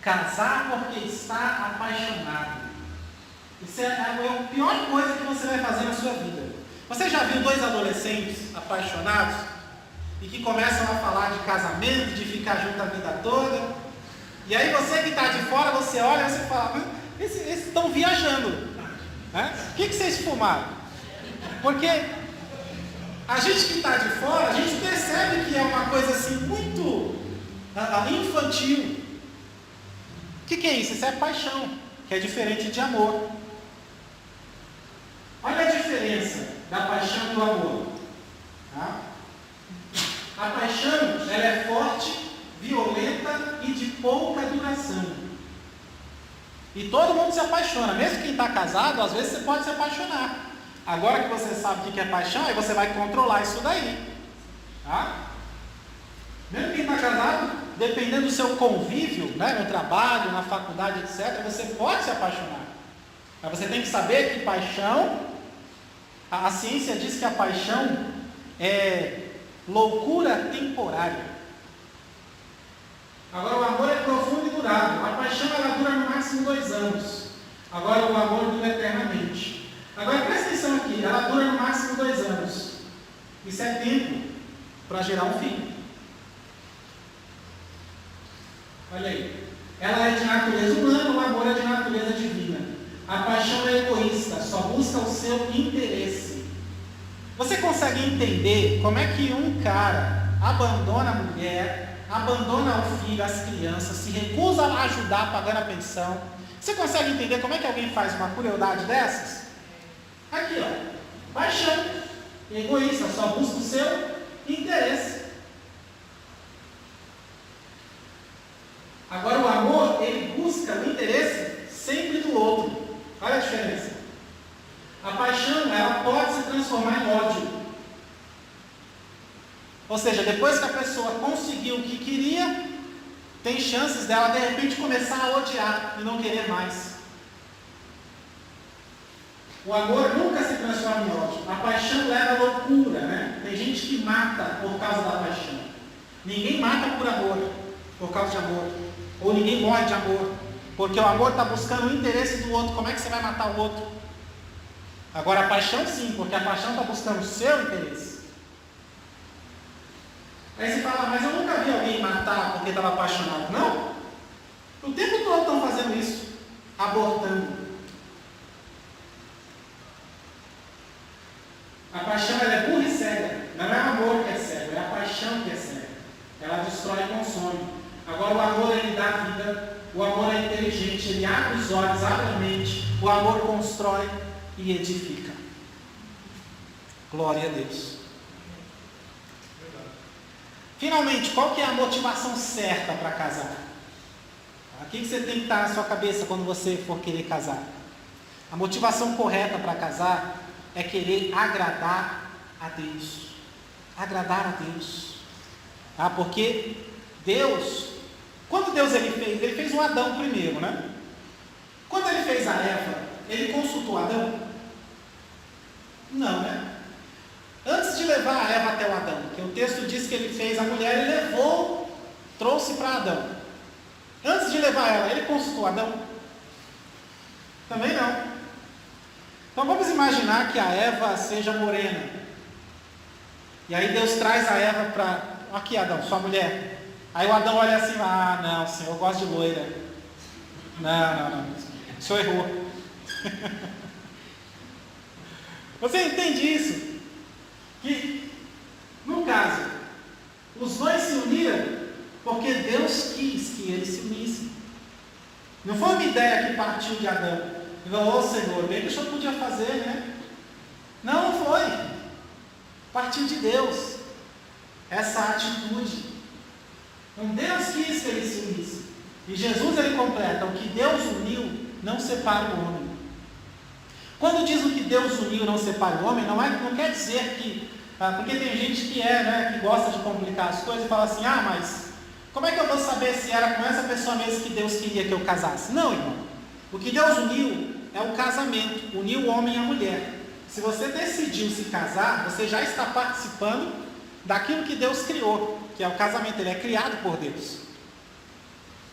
Casar porque está apaixonado. Isso é a pior coisa que você vai fazer na sua vida. Você já viu dois adolescentes apaixonados e que começam a falar de casamento, de ficar junto a vida toda? E aí você que está de fora, você olha e você fala, esses estão viajando. O que vocês fumaram? Porque a gente que está de fora, a gente percebe que é uma coisa assim muito infantil. O que é isso? Isso é paixão, que é diferente de amor. Olha a diferença da paixão e do amor. Tá? A paixão, ela é forte, violenta e de pouca duração. E todo mundo se apaixona. Mesmo quem está casado, às vezes você pode se apaixonar. Agora que você sabe o que é paixão, aí você vai controlar isso daí. Tá? Mesmo quem está casado, dependendo do seu convívio, né, no trabalho, na faculdade, etc., você pode se apaixonar. Mas você tem que saber que paixão... A ciência diz que a paixão é loucura temporária. Agora o amor é profundo e durável. A paixão ela dura no máximo 2 anos. Agora o amor dura eternamente. Agora presta atenção aqui, ela dura no máximo 2 anos. Isso é tempo para gerar um filho. Olha aí. Ela é de natureza humana, o amor é de natureza divina. A paixão é egoísta, só busca o seu interesse. Você consegue entender como é que um cara abandona a mulher, abandona o filho, as crianças, se recusa a ajudar pagando a pensão? Você consegue entender como é que alguém faz uma crueldade dessas? Aqui, ó. Paixão, egoísta, só busca o seu interesse. Agora o amor, ele busca o interesse sempre do outro. Olha a diferença. A paixão, ela pode se transformar em ódio. Ou seja, depois que a pessoa conseguiu o que queria, tem chances dela de repente começar a odiar e não querer mais. O amor nunca se transforma em ódio. A paixão leva à loucura, né? Tem gente que mata por causa da paixão. Ninguém mata por amor, por causa de amor. Ou ninguém morre de amor. Porque o amor está buscando o interesse do outro. Como é que você vai matar o outro? Agora a paixão sim, porque a paixão está buscando o seu interesse. Aí você fala, mas eu nunca vi alguém matar porque estava apaixonado. Não. O tempo todo estão fazendo isso. Abortando. A paixão ela é burra e cega. Não é o amor que é cego, é a paixão que é cega. Ela destrói e consome. Agora o amor ele dá vida. O amor é inteligente, ele abre os olhos, abre a mente. O amor constrói e edifica. Glória a Deus. Finalmente, qual que é a motivação certa para casar? O que você tem que estar na sua cabeça quando você for querer casar? A motivação correta para casar é querer agradar a Deus. Agradar a Deus. Porque Deus, quando Deus ele fez o Adão primeiro, né? Quando ele fez a Eva, ele consultou Adão? Não, né? Antes de levar a Eva até o Adão, que o texto diz que ele fez a mulher e levou, trouxe para Adão. Antes de levar ela, ele consultou Adão? Também não. Então vamos imaginar que a Eva seja morena. E aí Deus traz a Eva para... Aqui Adão, sua mulher. Aí o Adão olha assim, ah, não, senhor, eu gosto de loira. Não, o senhor errou. Você entende isso? Que, no caso, os dois se uniram porque Deus quis que eles se unissem. Não foi uma ideia que partiu de Adão. Ele falou, ô Senhor, bem que o senhor podia fazer, né? Não foi. Partiu de Deus. Essa atitude. Então Deus quis que eles se unissem. E Jesus ele completa, o que Deus uniu, não separa o homem. Quando diz o que Deus uniu, não separa o homem, não quer dizer que, porque tem gente que gosta de complicar as coisas e fala assim, mas como é que eu vou saber se era com essa pessoa mesmo que Deus queria que eu casasse? Não, irmão. O que Deus uniu é o casamento, uniu o homem e a mulher. Se você decidiu se casar, você já está participando daquilo que Deus criou, que é o casamento, ele é criado por Deus.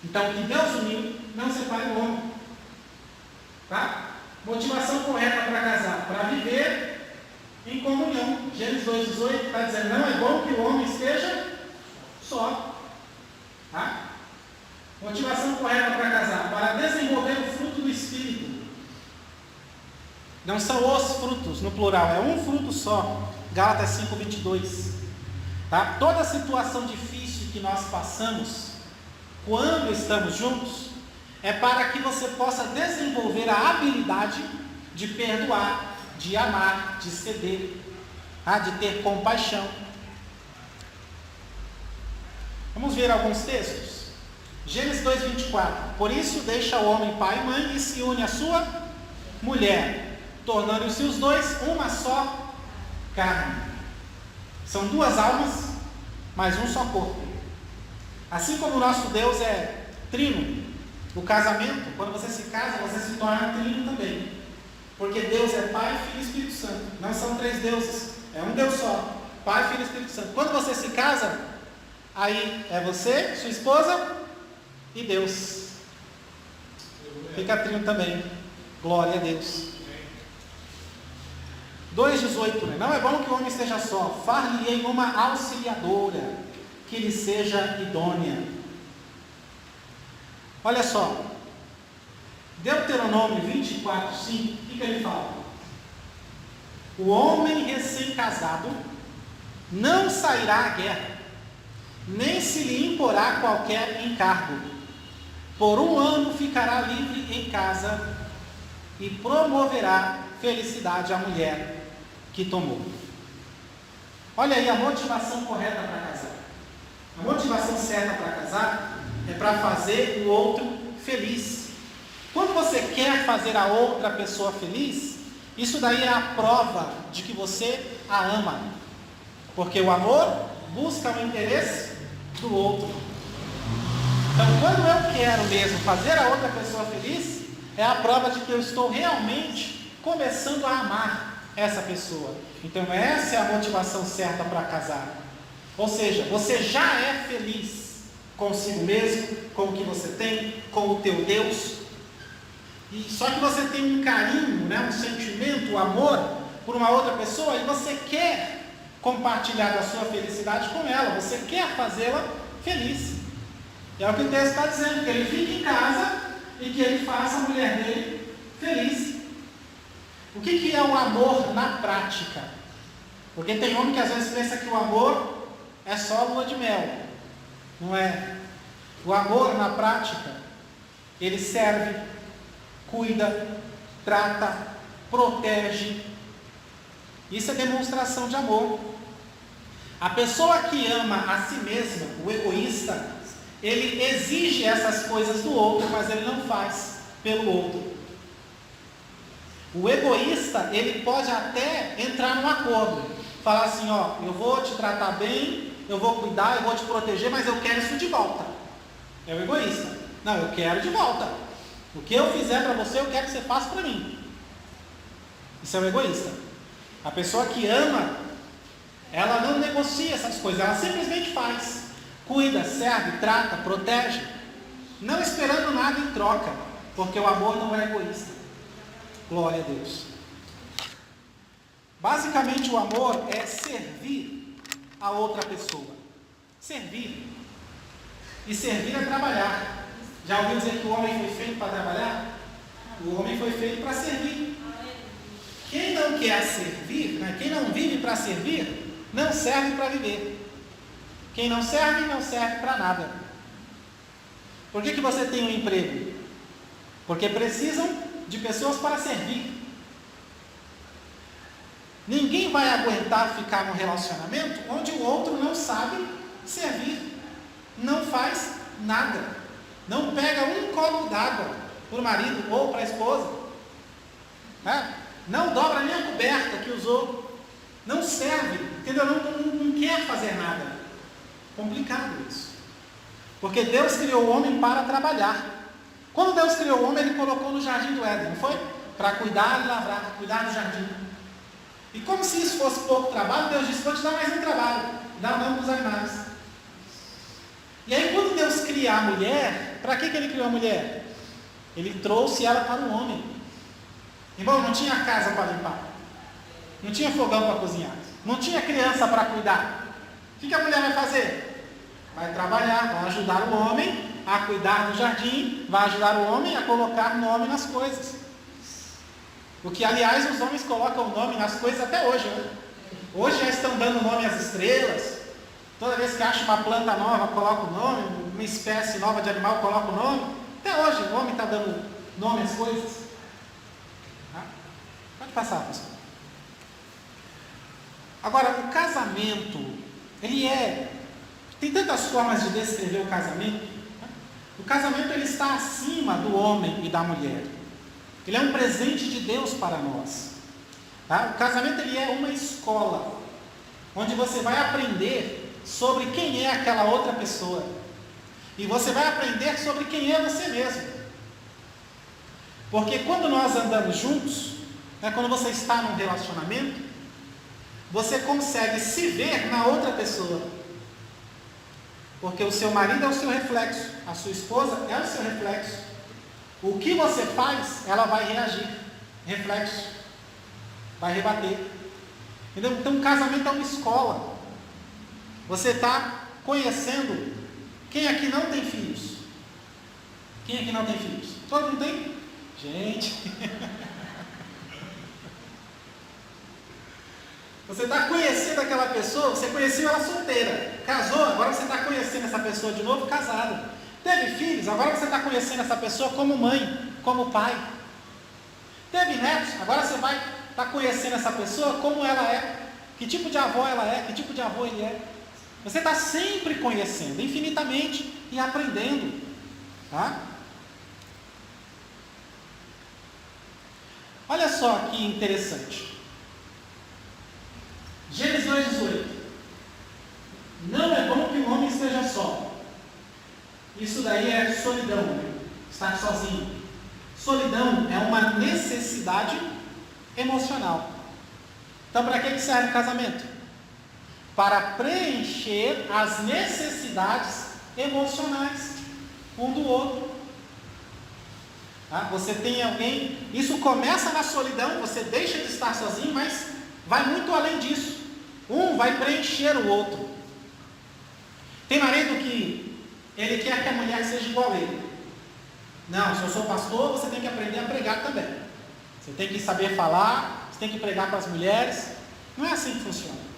Então, o que Deus uniu, não separa o homem. Tá? Motivação correta para casar, para viver em comunhão. Gênesis 2,18 está dizendo, não é bom que o homem esteja só. Tá? Motivação correta para casar, para desenvolver o fruto do Espírito. Não são os frutos, no plural, é um fruto só. Gálatas 5,22. Tá? Toda situação difícil que nós passamos, quando estamos juntos, é para que você possa desenvolver a habilidade de perdoar, de amar, de ceder, tá? De ter compaixão. Vamos ver alguns textos. Gênesis 2,24. Por isso deixa o homem pai e mãe e se une à sua mulher, tornando-se os dois uma só carne. São duas almas, mas um só corpo. Assim como o nosso Deus é trino, o casamento, quando você se casa, você se torna trino também. Porque Deus é Pai, Filho e Espírito Santo. Não são três deuses, é um Deus só. Pai, Filho e Espírito Santo. Quando você se casa, aí é você, sua esposa e Deus. Fica trino também. Glória a Deus. 2,18, né? Não é bom que o homem esteja só. Far-lhe-ei uma auxiliadora que lhe seja idônea. Olha só, Deuteronômio 24,5, o que ele fala? O homem recém-casado não sairá à guerra, nem se lhe imporá qualquer encargo. Por 1 ano ficará livre em casa e promoverá felicidade à mulher que tomou. Olha aí a motivação correta para casar. A motivação certa para casar é para fazer o outro feliz. Quando você quer fazer a outra pessoa feliz, isso daí é a prova de que você a ama. Porque o amor busca o interesse do outro. Então, quando eu quero mesmo fazer a outra pessoa feliz, é a prova de que eu estou realmente começando a amar essa pessoa. Então, essa é a motivação certa para casar. Ou seja, você já é feliz consigo mesmo, com o que você tem, com o teu Deus. E só que você tem um carinho, né, um sentimento, um amor por uma outra pessoa e você quer compartilhar a sua felicidade com ela, você quer fazê-la feliz. É o que o texto está dizendo, que ele fique em casa e que ele faça a mulher dele feliz. O que é o amor na prática? Porque tem homem que às vezes pensa que o amor é só lua de mel. Não é. O amor na prática, ele serve, cuida, trata, protege. Isso é demonstração de amor. A pessoa que ama a si mesma, o egoísta, ele exige essas coisas do outro, mas ele não faz pelo outro. O egoísta, ele pode até entrar num acordo, falar assim, eu vou te tratar bem, eu vou cuidar, eu vou te proteger, mas eu quero isso de volta. É o egoísta. Não, eu quero de volta. O que eu fizer para você, eu quero que você faça para mim. Isso é o egoísta. A pessoa que ama, ela não negocia essas coisas, ela simplesmente faz. Cuida, serve, trata, protege, não esperando nada em troca, porque o amor não é egoísta. Glória a Deus. Basicamente o amor é servir a outra pessoa. Servir. E servir é trabalhar. Já ouviu dizer que o homem foi feito para trabalhar? O homem foi feito para servir. Quem não quer servir, né? Quem não vive para servir, não serve para viver. Quem não serve, não serve para nada. Por que você tem um emprego? Porque precisam de pessoas para servir. Ninguém vai aguentar ficar num relacionamento onde o outro não sabe servir, não faz nada, não pega um copo d'água para o marido ou para a esposa, né? Não dobra nem a coberta que usou, não serve, entendeu? Não quer fazer nada. Complicado isso, porque Deus criou o homem para trabalhar. Quando Deus criou o homem, Ele colocou no jardim do Éden, não foi? Para cuidar e lavrar, cuidar do jardim. E como se isso fosse pouco trabalho, Deus disse: vou te dar mais um trabalho, dá o nome dos animais. E aí quando Deus cria a mulher, para que Ele criou a mulher? Ele trouxe ela para o homem. Irmão, não tinha casa para limpar, não tinha fogão para cozinhar, não tinha criança para cuidar. O que a mulher vai fazer? Vai trabalhar, vai ajudar o homem a cuidar do jardim, vai ajudar o homem a colocar nome nas coisas. O que, aliás, os homens colocam nome nas coisas até hoje, né? Hoje já estão dando nome às estrelas. Toda vez que acha uma planta nova, coloca o nome. Uma espécie nova de animal, coloca o nome. Até hoje o homem está dando nome às coisas. Tá? Pode passar, pessoal. Agora, o casamento, tem tantas formas de descrever o casamento. Né? O casamento, ele está acima do homem e da mulher. Ele é um presente de Deus para nós. Tá? O casamento, ele é uma escola, onde você vai aprender sobre quem é aquela outra pessoa. E você vai aprender sobre quem é você mesmo. Porque quando nós andamos juntos, né, quando você está num relacionamento, você consegue se ver na outra pessoa. Porque o seu marido é o seu reflexo, a sua esposa é o seu reflexo. O que você faz, ela vai reagir, reflexo, vai rebater. Entendeu? Então o casamento é uma escola. Você está conhecendo. Quem aqui não tem filhos? Quem aqui não tem filhos? Todo mundo tem? Gente. Você está conhecendo aquela pessoa, você conheceu ela solteira, casou, agora você está conhecendo essa pessoa de novo, casada. Teve filhos, agora você está conhecendo essa pessoa como mãe, como pai. Teve netos, agora você vai estar conhecendo essa pessoa como ela é, que tipo de avó ela é, que tipo de avô ele é. Você está sempre conhecendo, infinitamente, e aprendendo. Tá? Olha só que interessante. Gênesis 2,18. Não é bom que o homem esteja só. Isso daí é solidão, né? Estar sozinho. Solidão é uma necessidade emocional. Então, para que serve o casamento? Para preencher as necessidades emocionais um do outro. Tá? Você tem alguém, isso começa na solidão, você deixa de estar sozinho, mas vai muito além disso. Um vai preencher o outro. Tem marido que ele quer que a mulher seja igual a ele. Não, se eu sou pastor, você tem que aprender a pregar também. Você tem que saber falar, você tem que pregar para as mulheres. Não é assim que funciona.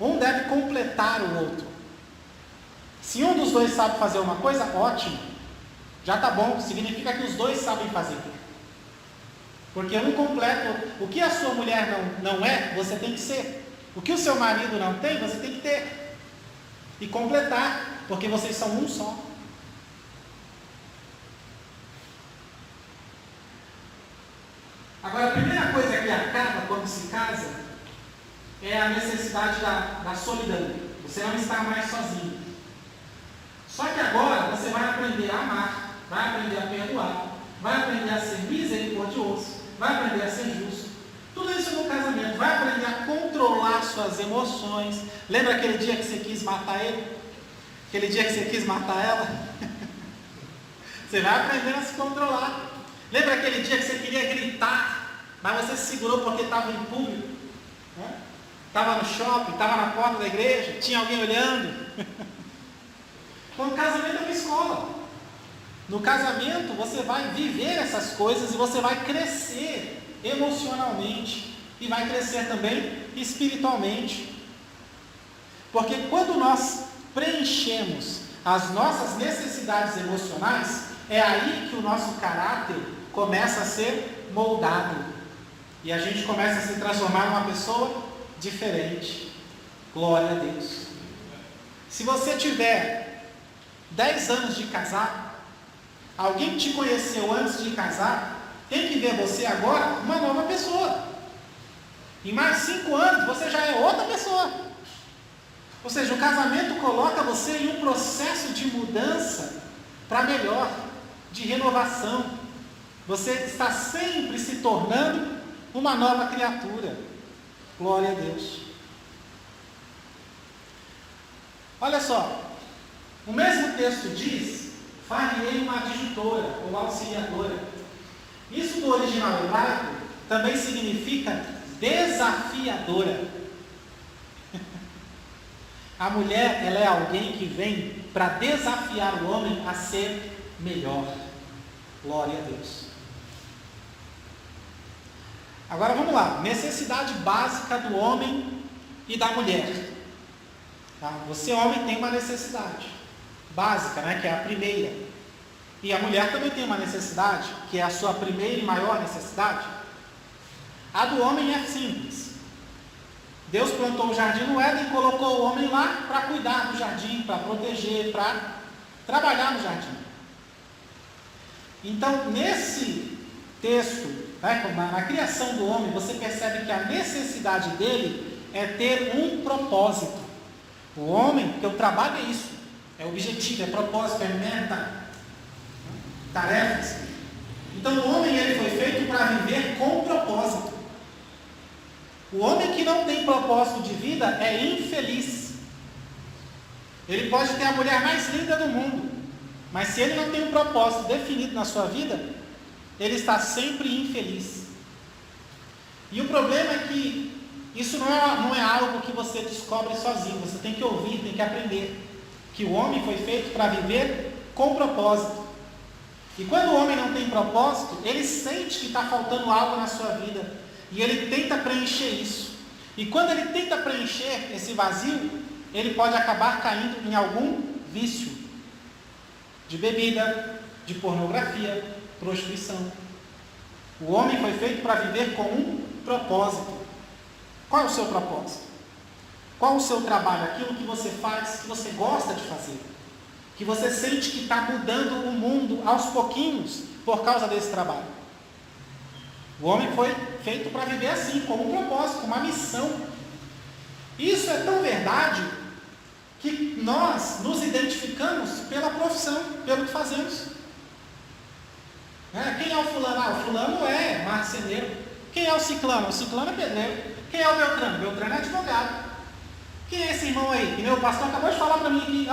Um deve completar o outro. Se um dos dois sabe fazer uma coisa, ótimo. Já está bom, significa que os dois sabem fazer. Porque um completa. O que a sua mulher não é, você tem que ser. O que o seu marido não tem, você tem que ter. E completar. Porque vocês são um só. Agora, a primeira coisa que acaba quando se casa é a necessidade da solidão. Você não está mais sozinho. Só que agora você vai aprender a amar, vai aprender a perdoar, vai aprender a ser misericordioso, vai aprender a ser justo. Tudo isso no casamento. Vai aprender a controlar suas emoções. Lembra aquele dia que você quis matar ele? Aquele dia que você quis matar ela? Você vai aprender a se controlar. Lembra aquele dia que você queria gritar, mas você se segurou porque estava em público? Estava no shopping, estava na porta da igreja, tinha alguém olhando. Então, o casamento é uma escola. No casamento, você vai viver essas coisas e você vai crescer emocionalmente e vai crescer também espiritualmente. Porque quando nós preenchemos as nossas necessidades emocionais, é aí que o nosso caráter começa a ser moldado. E a gente começa a se transformar numa pessoa diferente. Glória a Deus. Se você tiver 10 anos de casado, alguém te conheceu antes de casar, tem que ver você agora uma nova pessoa. Em mais 5 anos, você já é outra pessoa. Ou seja, o casamento coloca você em um processo de mudança para melhor, de renovação. Você está sempre se tornando uma nova criatura. Glória a Deus. Olha só, o mesmo texto diz: far-lhe uma adjutora ou auxiliadora. Isso no original hebraico também significa desafiadora. A mulher, ela é alguém que vem para desafiar o homem a ser melhor. Glória a Deus. Agora vamos lá, necessidade básica do homem e da mulher. Tá? Você, homem, tem uma necessidade básica, né, que é a primeira. E a mulher também tem uma necessidade, que é a sua primeira e maior necessidade. A do homem é simples. Deus plantou o jardim no Éden e colocou o homem lá para cuidar do jardim, para proteger, para trabalhar no jardim. Então, nesse texto, né, na criação do homem, você percebe que a necessidade dele é ter um propósito. O homem, porque o trabalho é isso, é objetivo, é propósito, é meta, tarefas. Então, o homem, ele foi feito para viver com propósito. O homem que não tem propósito de vida é infeliz. Ele pode ter a mulher mais linda do mundo, mas se ele não tem um propósito definido na sua vida, ele está sempre infeliz. E o problema é que isso não é algo que você descobre sozinho. Você tem que ouvir, tem que aprender que o homem foi feito para viver com propósito. E quando o homem não tem propósito, ele sente que está faltando algo na sua vida. E ele tenta preencher isso. E quando ele tenta preencher esse vazio, ele pode acabar caindo em algum vício. De bebida, de pornografia, prostituição. O homem foi feito para viver com um propósito. Qual é o seu propósito? Qual o seu trabalho? Aquilo que você faz, que você gosta de fazer. Que você sente que está mudando o mundo aos pouquinhos por causa desse trabalho. O homem foi feito para viver assim, com um propósito, com uma missão. Isso é tão verdade que nós nos identificamos pela profissão, pelo que fazemos. Quem é o fulano? O fulano é marceneiro. Quem é o ciclano? O ciclano é pedreiro. Quem é o Beltrano? O Beltrano é advogado. Quem é esse irmão aí? E meu pastor acabou de falar para mim aqui,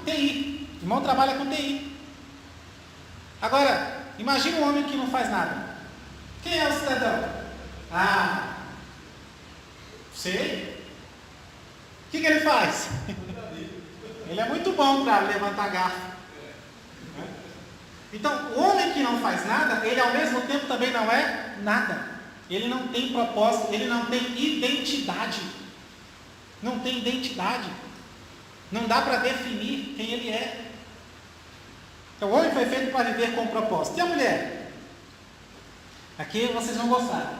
TI. O irmão trabalha com TI. Agora, imagine um homem que não faz nada. Quem é o cidadão? Sei. O que ele faz? Ele é muito bom para levantar garfo. Então, o homem que não faz nada, ele ao mesmo tempo também não é nada. Ele não tem propósito, ele não tem identidade. Não tem identidade. Não dá para definir quem ele é. Então, o homem foi feito para viver com propósito. E a mulher? Aqui vocês vão gostar,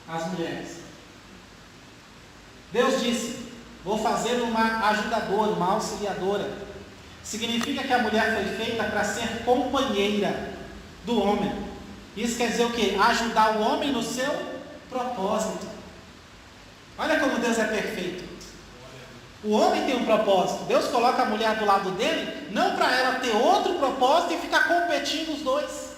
as mulheres. Deus disse: vou fazer uma ajudadora, uma auxiliadora. Significa que a mulher foi feita para ser companheira do homem. Isso quer dizer o quê? Ajudar o homem no seu propósito. Olha como Deus é perfeito. O homem tem um propósito. Deus coloca a mulher do lado dele, não para ela ter outro propósito e ficar competindo os dois.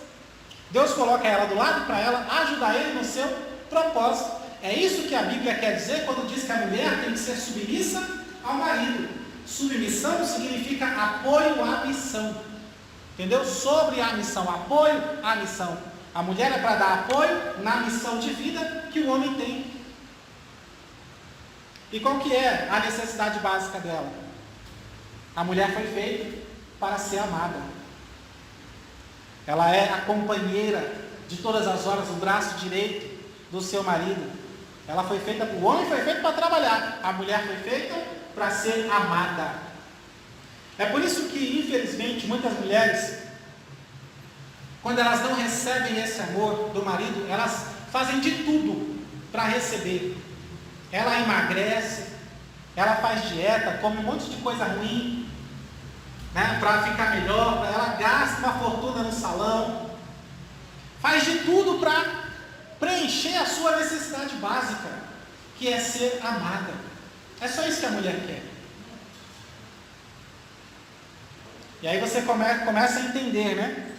Deus coloca ela do lado para ela ajudar ele no seu propósito. É isso que a Bíblia quer dizer quando diz que a mulher tem que ser submissa ao marido. Submissão significa apoio à missão. Entendeu? Sobre a missão, apoio à missão. A mulher é para dar apoio na missão de vida que o homem tem. E qual que é a necessidade básica dela? A mulher foi feita para ser amada. Ela é a companheira de todas as horas, o braço direito do seu marido. Ela foi feita, o homem foi feito para trabalhar, a mulher foi feita para ser amada. É por isso que, infelizmente, muitas mulheres, quando elas não recebem esse amor do marido, elas fazem de tudo para receber. Ela emagrece, ela faz dieta, come um monte de coisa ruim, né, para ficar melhor, ela gasta uma fortuna no salão, faz de tudo para preencher a sua necessidade básica, que é ser amada. É só isso que a mulher quer. E aí você começa a entender, né?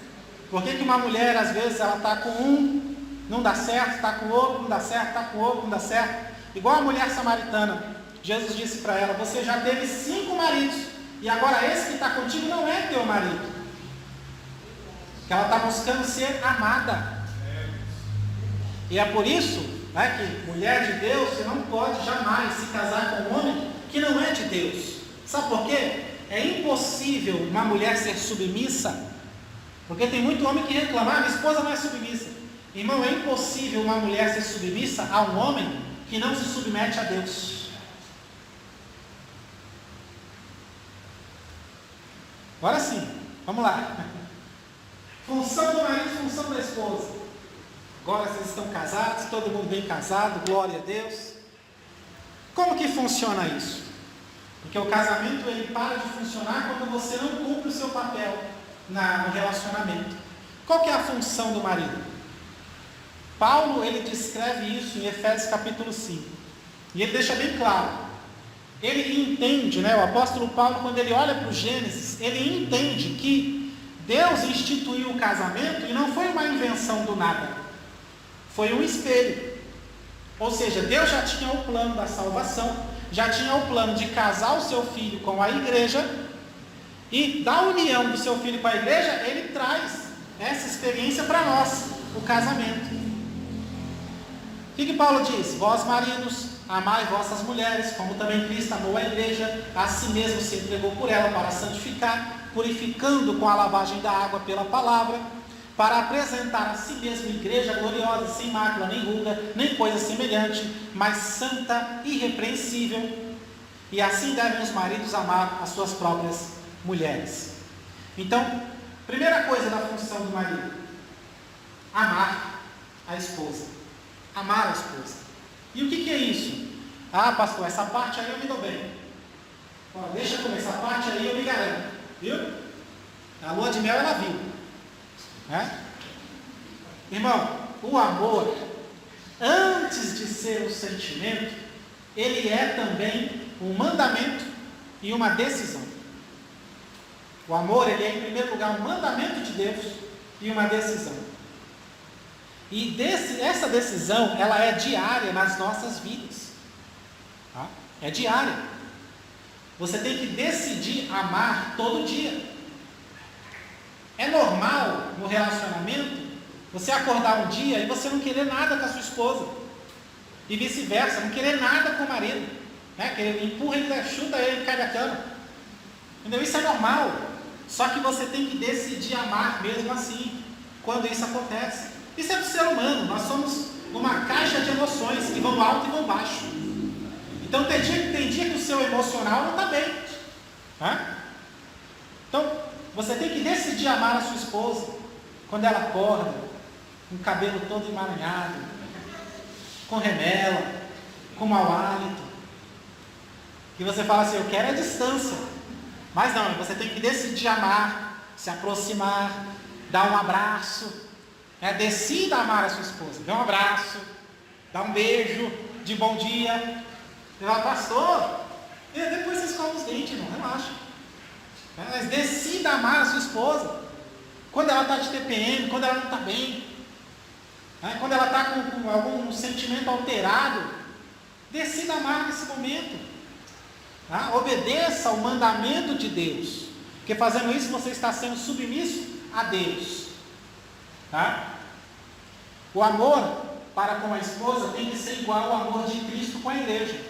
Por que uma mulher, às vezes, ela está com um, não dá certo, está com o outro, não dá certo, está com o outro, não dá certo. Igual a mulher samaritana. Jesus disse para ela: você já teve 5 maridos, e agora esse que está contigo não é teu marido. Que ela está buscando ser amada. E é por isso, né, que mulher de Deus, você não pode jamais se casar com um homem que não é de Deus. Sabe por quê? É impossível uma mulher ser submissa, porque tem muito homem que reclama: minha esposa não é submissa. Irmão, é impossível uma mulher ser submissa a um homem que não se submete a Deus. Agora sim, vamos lá. Função do marido, função da esposa. Agora vocês estão casados, todo mundo bem casado, glória a Deus. Como que funciona isso? Porque o casamento, ele para de funcionar quando você não cumpre o seu papel no relacionamento. Qual que é a função do marido? Paulo, ele descreve isso em Efésios capítulo 5. E ele deixa bem claro. Ele entende, né, o apóstolo Paulo, quando ele olha para o Gênesis, ele entende que Deus instituiu o casamento e não foi uma invenção do nada. Foi um espelho. Ou seja, Deus já tinha o plano da salvação, já tinha o plano de casar o seu filho com a igreja, e da união do seu filho com a igreja, ele traz essa experiência para nós, o casamento. O que Paulo diz? Vós maridos, amai vossas mulheres, como também Cristo amou a igreja, a si mesmo se entregou por ela para santificar, purificando com a lavagem da água pela palavra, para apresentar a si mesmo igreja gloriosa, sem mácula, nem ruga, nem coisa semelhante, mas santa, irrepreensível. E assim devem os maridos amar as suas próprias mulheres. Então, primeira coisa da função do marido: amar a esposa. Amar a esposa. E o que é isso? Ah, pastor, essa parte aí eu me dou bem. Ó, deixa eu comer, essa parte aí eu me garanto. Viu? A lua de mel ela viu. Né? Irmão, o amor, antes de ser um sentimento, ele é também um mandamento e uma decisão. O amor, ele é em primeiro lugar um mandamento de Deus e uma decisão. E essa decisão, ela é diária nas nossas vidas. Tá? É diária. Você tem que decidir amar todo dia. É normal no relacionamento você acordar um dia e você não querer nada com a sua esposa, e vice-versa, não querer nada com o marido, né? Que ele empurra ele, chuta ele, cai da cama. Entendeu? Isso é normal. Só que você tem que decidir amar mesmo assim, quando isso acontece. Isso é do ser humano. Nós somos uma caixa de emoções que vão alto e vão baixo. Então tem dia que o seu emocional não está bem. Né? Então você tem que decidir amar a sua esposa quando ela acorda, com o cabelo todo emaranhado, com remela, com mau hálito. E você fala assim: eu quero a distância. Mas não, você tem que decidir amar, se aproximar, dar um abraço. Decida amar a sua esposa. Dê um abraço, dá um beijo de bom dia. Você fala: pastor, e depois você escova os dentes, irmão, relaxa. Mas decida amar a sua esposa. Quando ela está de TPM, quando ela não está bem, quando ela está com algum sentimento alterado, decida amar nesse momento. Obedeça ao mandamento de Deus, porque fazendo isso você está sendo submisso a Deus. O amor para com a esposa tem que ser igual ao amor de Cristo com a igreja.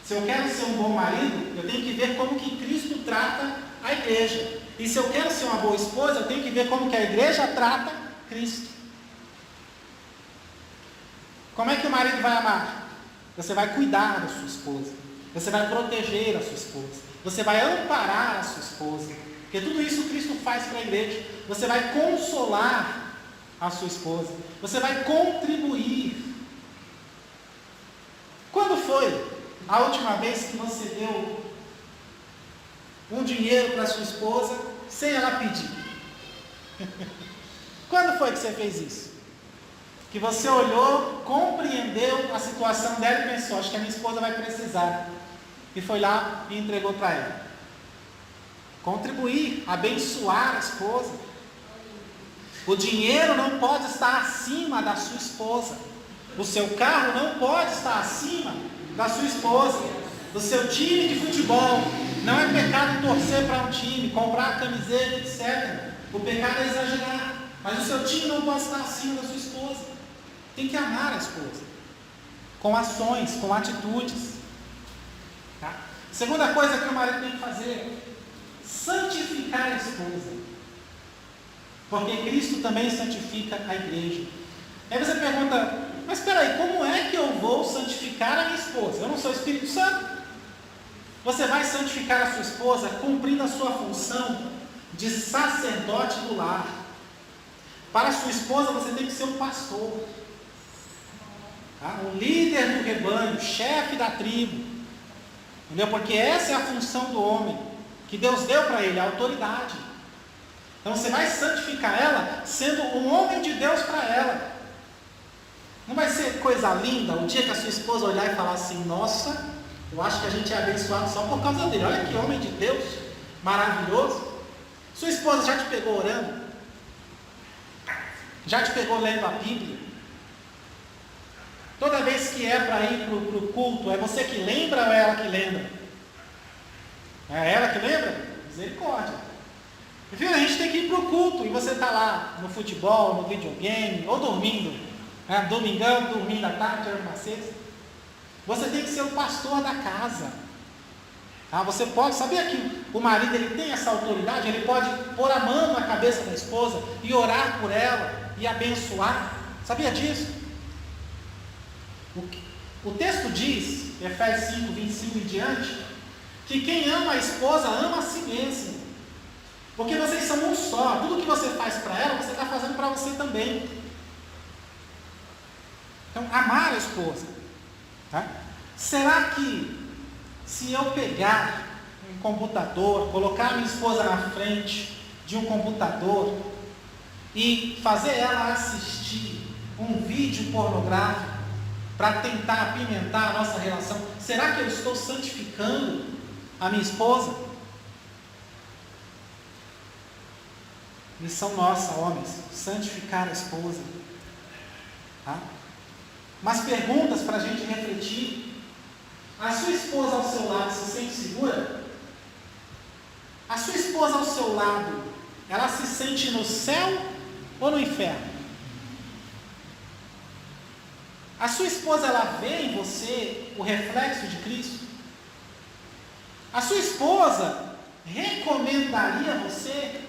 Se eu quero ser um bom marido, eu tenho que ver como que Cristo trata a igreja. E se eu quero ser uma boa esposa, eu tenho que ver como que a igreja trata Cristo. Como é que o marido vai amar? Você vai cuidar da sua esposa. Você vai proteger a sua esposa. Você vai amparar a sua esposa. Porque tudo isso Cristo faz para a igreja. Você vai consolar a sua esposa. Você vai contribuir. Quando foi a última vez que você deu um dinheiro para sua esposa sem ela pedir? Quando foi que você fez isso? Que você olhou, compreendeu a situação dela e pensou, acho que a minha esposa vai precisar. E foi lá e entregou para ela. Contribuir, abençoar a esposa. O dinheiro não pode estar acima da sua esposa. O seu carro não pode estar acima da sua esposa. Do seu time de futebol. Não é pecado torcer para um time, comprar camiseta, etc. O pecado é exagerar. Mas o seu time não pode estar acima da sua esposa. Tem que amar a esposa. Com ações, com atitudes. Tá? Segunda coisa que o marido tem que fazer: santificar a esposa. Porque Cristo também santifica a igreja. Aí você pergunta, mas espera aí, como é que eu vou santificar a minha esposa? Eu não sou Espírito Santo. Você vai santificar a sua esposa cumprindo a sua função de sacerdote do lar. Para a sua esposa você tem que ser um pastor, tá? Um líder do rebanho, chefe da tribo. Entendeu? Porque essa é a função do homem, que Deus deu para ele, a autoridade. Então você vai santificar ela sendo um homem de Deus para ela. Não vai ser coisa linda o dia que a sua esposa olhar e falar assim, nossa, eu acho que a gente é abençoado só por causa dele. Olha que homem de Deus, maravilhoso. Sua esposa já te pegou orando? Já te pegou lendo a Bíblia? Toda vez que é para ir para o culto, é você que lembra ou é ela que lembra? É ela que lembra? Misericórdia. Viu? A gente tem que ir para o culto e você está lá no futebol, no videogame, ou dormindo. Domingão, dormindo à tarde, era uma sexta. Você tem que ser o pastor da casa. Você pode, sabia que o marido ele tem essa autoridade? Ele pode pôr a mão na cabeça da esposa e orar por ela e abençoar. Sabia disso? O texto diz, Efésios 5, 25 e diante, que quem ama a esposa ama a si mesmo. Porque vocês são um só. Tudo que você faz para ela, você está fazendo para você também. Então, amar a esposa. Tá? Será que se eu pegar um computador, colocar a minha esposa na frente de um computador e fazer ela assistir um vídeo pornográfico para tentar apimentar a nossa relação, será que eu estou santificando a minha esposa? Missão nossa, homens, santificar a esposa. Tá? Umas perguntas para a gente refletir. A sua esposa ao seu lado se sente segura? A sua esposa ao seu lado, ela se sente no céu ou no inferno? A sua esposa, ela vê em você o reflexo de Cristo? A sua esposa recomendaria você?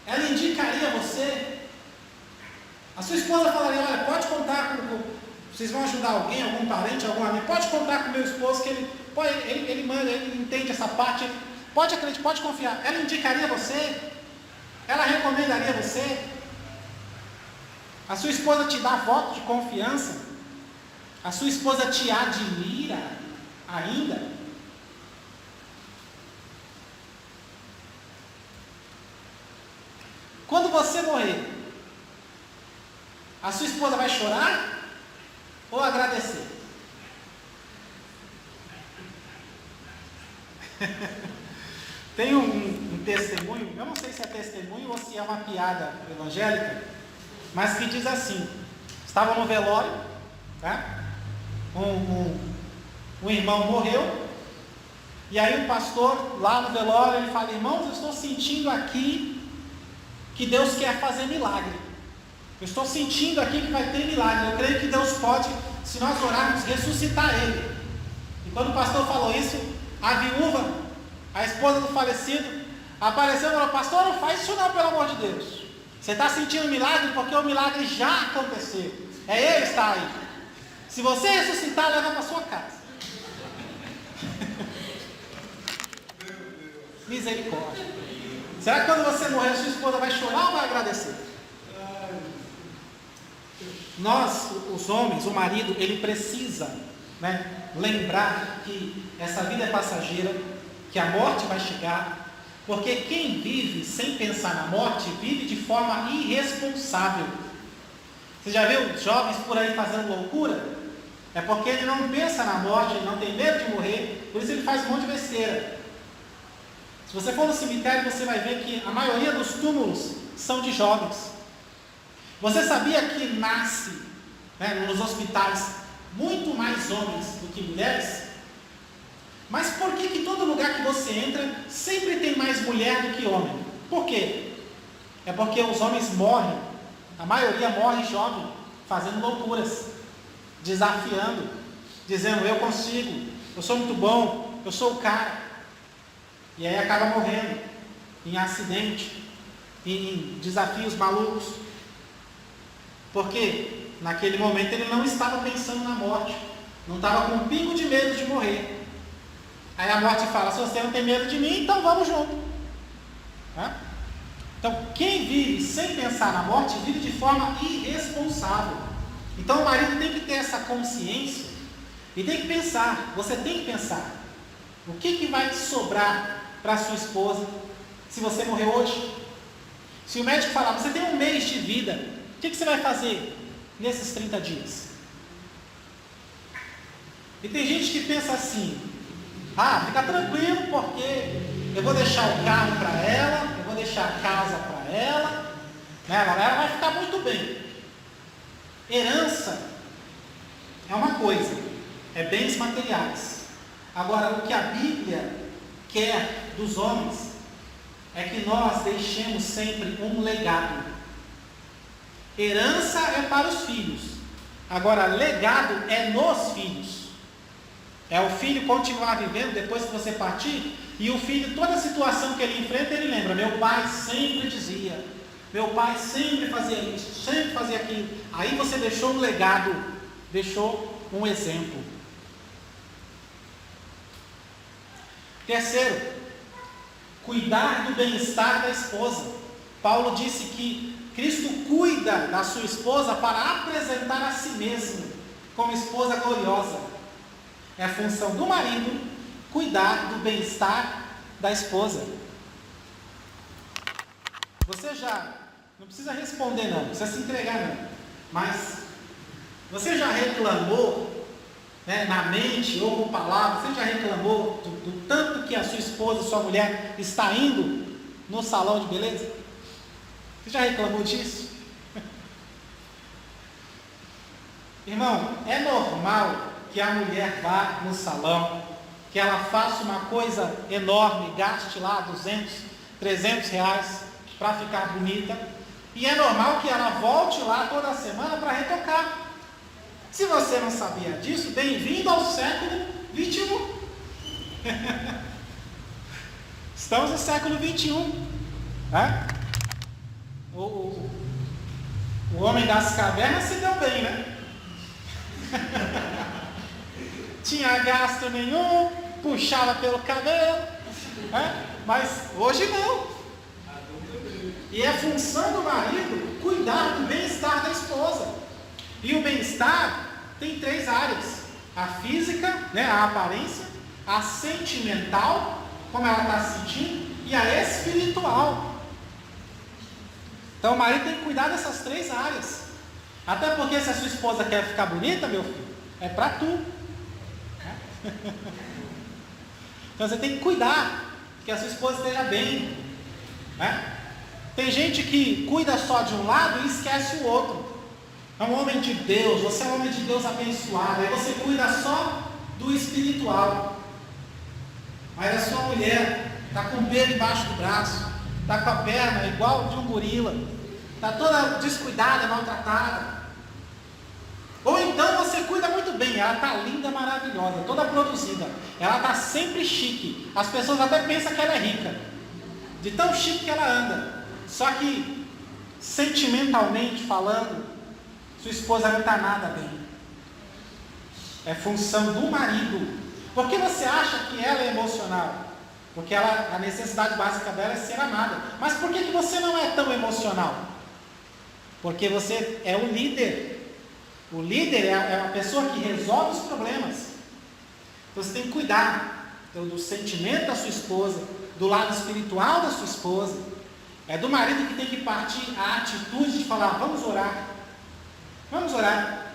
Ela indicaria você? A sua esposa falaria, olha, pode contar com... Vocês vão ajudar alguém, algum parente, algum amigo? Pode contar com o meu esposo, que ele manda, ele entende essa parte. Pode acreditar, pode confiar. Ela indicaria você? Ela recomendaria você? A sua esposa te dá voto de confiança? A sua esposa te admira ainda? Quando você morrer, a sua esposa vai chorar ou agradecer? Tem um testemunho, eu não sei se é testemunho ou se é uma piada evangélica, mas que diz assim: estava no velório, tá? Um irmão morreu, e aí o pastor lá no velório, ele fala, irmãos, eu estou sentindo aqui que Deus quer fazer milagre. Eu estou sentindo aqui que vai ter milagre. Eu creio que Deus pode, se nós orarmos, ressuscitar ele. E quando o pastor falou isso, a viúva, a esposa do falecido, Apareceu e falou: pastor, não faz isso não, pelo amor de Deus. Você está sentindo milagre porque o milagre já aconteceu. É Ele que está aí. Se você ressuscitar, leva para sua casa. Misericórdia. Será que quando você morrer, sua esposa vai chorar ou vai agradecer? Nós, os homens, o marido, ele precisa, lembrar que essa vida é passageira, que a morte vai chegar, porque quem vive sem pensar na morte, vive de forma irresponsável. Você já viu jovens por aí fazendo loucura? É porque ele não pensa na morte, ele não tem medo de morrer, por isso ele faz um monte de besteira. Se você for no cemitério, você vai ver que a maioria dos túmulos são de jovens. Você sabia que nasce, nos hospitais, muito mais homens do que mulheres? Mas por que todo lugar que você entra, sempre tem mais mulher do que homem? Por quê? É porque os homens morrem, a maioria morre jovem, fazendo loucuras, desafiando, dizendo: eu consigo, eu sou muito bom, eu sou o cara. E aí acaba morrendo em acidente, em desafios malucos. Porque naquele momento ele não estava pensando na morte, não estava com um pingo de medo de morrer. Aí a morte fala: se você não tem medo de mim, então vamos junto. Então quem vive sem pensar na morte, vive de forma irresponsável. Então o marido tem que ter essa consciência e tem que pensar, você tem que pensar, o que vai sobrar para sua esposa se você morrer hoje? Se o médico falar: você tem um mês de vida, o que você vai fazer nesses 30 dias? E tem gente que pensa assim: fica tranquilo, porque eu vou deixar o carro para ela, eu vou deixar a casa para ela, ela vai ficar muito bem. Herança é uma coisa, é bens materiais. Agora, o que a Bíblia quer dos homens é que nós deixemos sempre um legado. Herança é para os filhos, agora legado é nos filhos. É o filho continuar vivendo depois que você partir, e o filho, toda situação que ele enfrenta, ele lembra: meu pai sempre dizia, meu pai sempre fazia isso, sempre fazia aquilo. Aí você deixou um legado, deixou um exemplo. Terceiro, cuidar do bem-estar da esposa. Paulo disse que Cristo cuida da sua esposa para apresentar a si mesmo como esposa gloriosa. É a função do marido cuidar do bem-estar da esposa. Você já, não precisa responder não, não precisa se entregar não, mas você já reclamou, na mente ou com palavras, você já reclamou do tanto que a sua esposa, sua mulher está indo no salão de beleza? Você já reclamou disso? Irmão, é normal que a mulher vá no salão, que ela faça uma coisa enorme, gaste lá 200, 300 reais para ficar bonita, e é normal que ela volte lá toda semana para retocar. Se você não sabia disso, bem-vindo ao século 21. Estamos no século 21. O homem das cavernas se deu bem, né? Tinha gasto nenhum, puxava pelo cabelo, mas hoje não. E é função do marido cuidar do bem-estar da esposa. E o bem-estar tem 3 áreas: a física, a aparência, a sentimental, como ela está se sentindo, e a espiritual. Então o marido tem que cuidar dessas 3 áreas. Até porque se a sua esposa quer ficar bonita, meu filho, é para tu. Então você tem que cuidar que a sua esposa esteja bem. Tem gente que cuida só de um lado e esquece o outro. É um homem de Deus, você é um homem de Deus abençoado, aí você cuida só do espiritual. Mas a sua mulher está com o pelo embaixo do braço, está com a perna igual de um gorila, está toda descuidada, maltratada. Ou então você cuida muito bem, ela está linda, maravilhosa, toda produzida, ela está sempre chique, as pessoas até pensam que ela é rica. de tão chique que ela anda. Só que, sentimentalmente falando, sua esposa não está nada bem. É função do marido. Por que você acha que ela é emocional? Porque a necessidade básica dela é ser amada. Mas por que você não é tão emocional? Porque você é o líder. O líder é a pessoa que resolve os problemas. Então você tem que cuidar do sentimento da sua esposa, do lado espiritual da sua esposa. É do marido que tem que partir a atitude de falar, vamos orar. Vamos orar.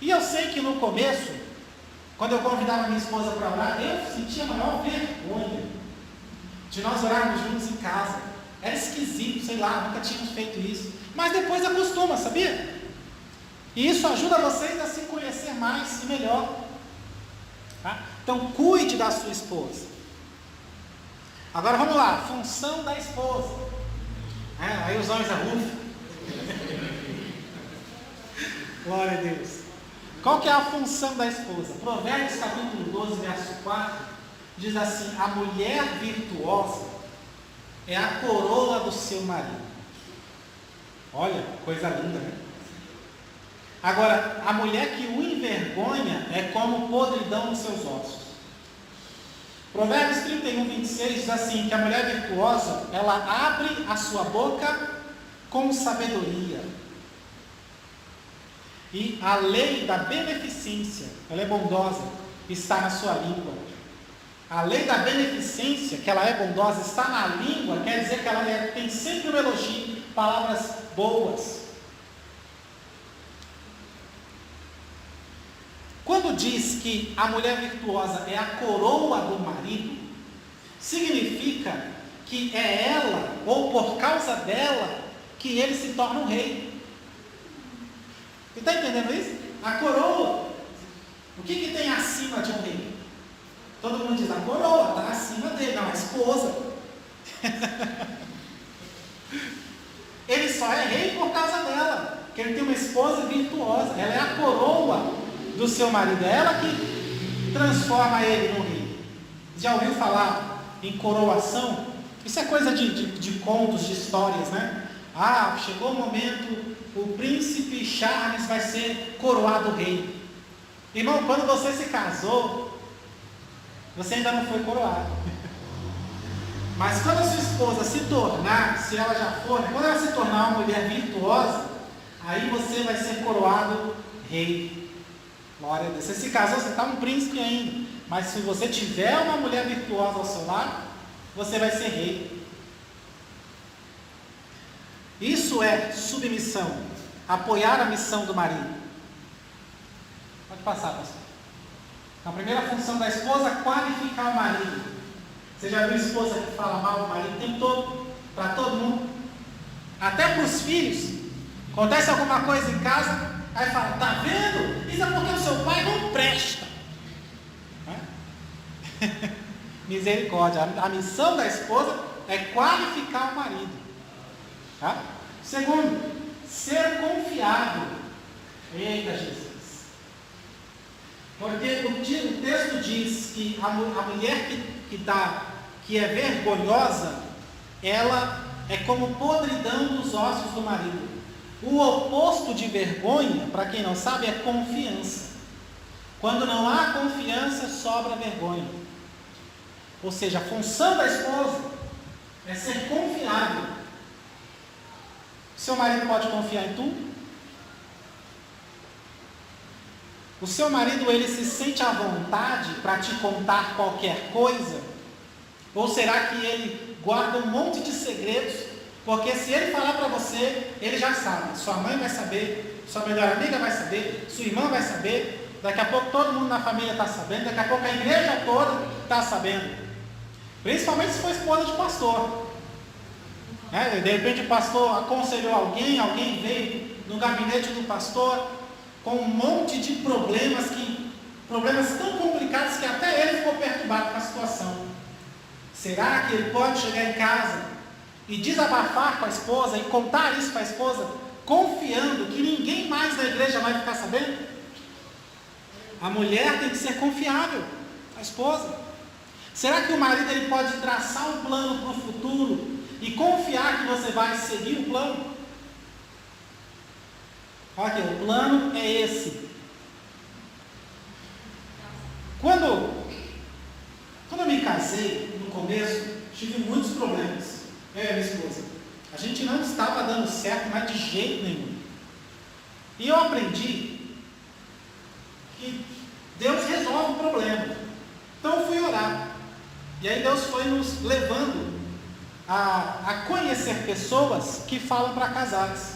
E eu sei que no começo, quando eu convidava minha esposa para orar, eu sentia a maior vergonha de nós orarmos juntos em casa. Era esquisito, sei lá, nunca tínhamos feito isso. Mas depois acostuma, sabia? E isso ajuda vocês a se conhecer mais e melhor. Tá? Então cuide da sua esposa. Agora vamos lá, função da esposa. Aí os homens arrufam. Glória a Deus. Qual que é a função da esposa? Provérbios capítulo 12, verso 4, diz assim: a mulher virtuosa é a coroa do seu marido. Olha, coisa linda, né? Agora, a mulher que o envergonha é como podridão nos seus ossos. Provérbios 31, 26 diz assim, que a mulher virtuosa, ela abre a sua boca com sabedoria. E a lei da beneficência, ela é bondosa, está na sua língua. A lei da beneficência, que ela é bondosa, está na língua, quer dizer que ela tem sempre um elogio, palavras boas. Quando diz que a mulher virtuosa é a coroa do marido, significa que é ela, ou por causa dela, que ele se torna um rei. Você está entendendo isso? A coroa. O que tem acima de um rei? Todo mundo diz, a coroa está acima dele, não, a esposa. Ele só é rei por causa dela, porque ele tem uma esposa virtuosa. Ela é a coroa do seu marido, é ela que transforma ele no rei. Já ouviu falar em coroação? Isso é coisa de contos, de histórias, né? Chegou o momento, o príncipe Charles vai ser coroado rei. Irmão, quando você se casou, você ainda não foi coroado. Mas quando a sua esposa se tornar, se ela já for, quando ela se tornar uma mulher virtuosa, aí você vai ser coroado rei. Glória a Deus. Você se casou, você está um príncipe ainda. Mas se você tiver uma mulher virtuosa ao seu lado, você vai ser rei. Isso é submissão. Apoiar a missão do marido. Pode passar, pastor. A primeira função da esposa é qualificar o marido. Você já viu esposa que fala mal do marido o tempo todo? Para todo mundo. Até para os filhos. Acontece alguma coisa em casa, aí fala, tá vendo? Isso é porque o seu pai não presta. Misericórdia. A missão da esposa é qualificar o marido. Tá? Segundo, ser confiável. Eita Jesus. Porque o texto diz que a mulher que é vergonhosa, ela é como podridão dos ossos do marido. O oposto de vergonha, para quem não sabe, é confiança. Quando não há confiança, sobra vergonha. Ou seja, a função da esposa é ser confiável. Seu marido pode confiar em tu? O seu marido, ele se sente à vontade para te contar qualquer coisa? Ou será que ele guarda um monte de segredos? Porque se ele falar para você, ele já sabe. Sua mãe vai saber, sua melhor amiga vai saber, sua irmã vai saber, daqui a pouco todo mundo na família está sabendo, daqui a pouco a igreja toda está sabendo. Principalmente se for esposa de pastor. De repente o pastor aconselhou alguém veio no gabinete do pastor com um monte de problemas tão complicados que até ele ficou perturbado com a situação. Será que ele pode chegar em casa e desabafar com a esposa e contar isso para a esposa, confiando que ninguém mais da igreja vai ficar sabendo? A mulher tem que ser confiável, a esposa. Será que o marido ele pode traçar um plano para o futuro e confiar que você vai seguir o plano? Olha aqui, o plano é esse. Quando eu me casei, no começo, tive muitos problemas. Eu e a minha esposa. A gente não estava dando certo, mas de jeito nenhum. E eu aprendi que Deus resolve o problema. Então eu fui orar. E aí Deus foi nos levando a conhecer pessoas que falam para casais.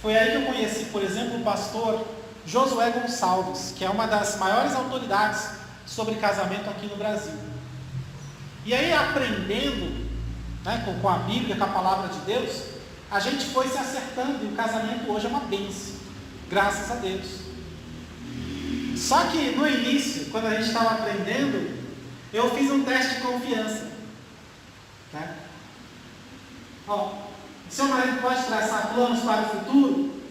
Foi aí que eu conheci, por exemplo, o pastor Josué Gonçalves, que é uma das maiores autoridades sobre casamento aqui no Brasil. E aí, aprendendo, né, com a Bíblia, com a palavra de Deus, a gente foi se acertando, e o casamento hoje é uma bênção, graças a Deus. Só que no início, quando a gente estava aprendendo, eu fiz um teste de confiança, né? Ó, seu marido pode traçar planos para o futuro?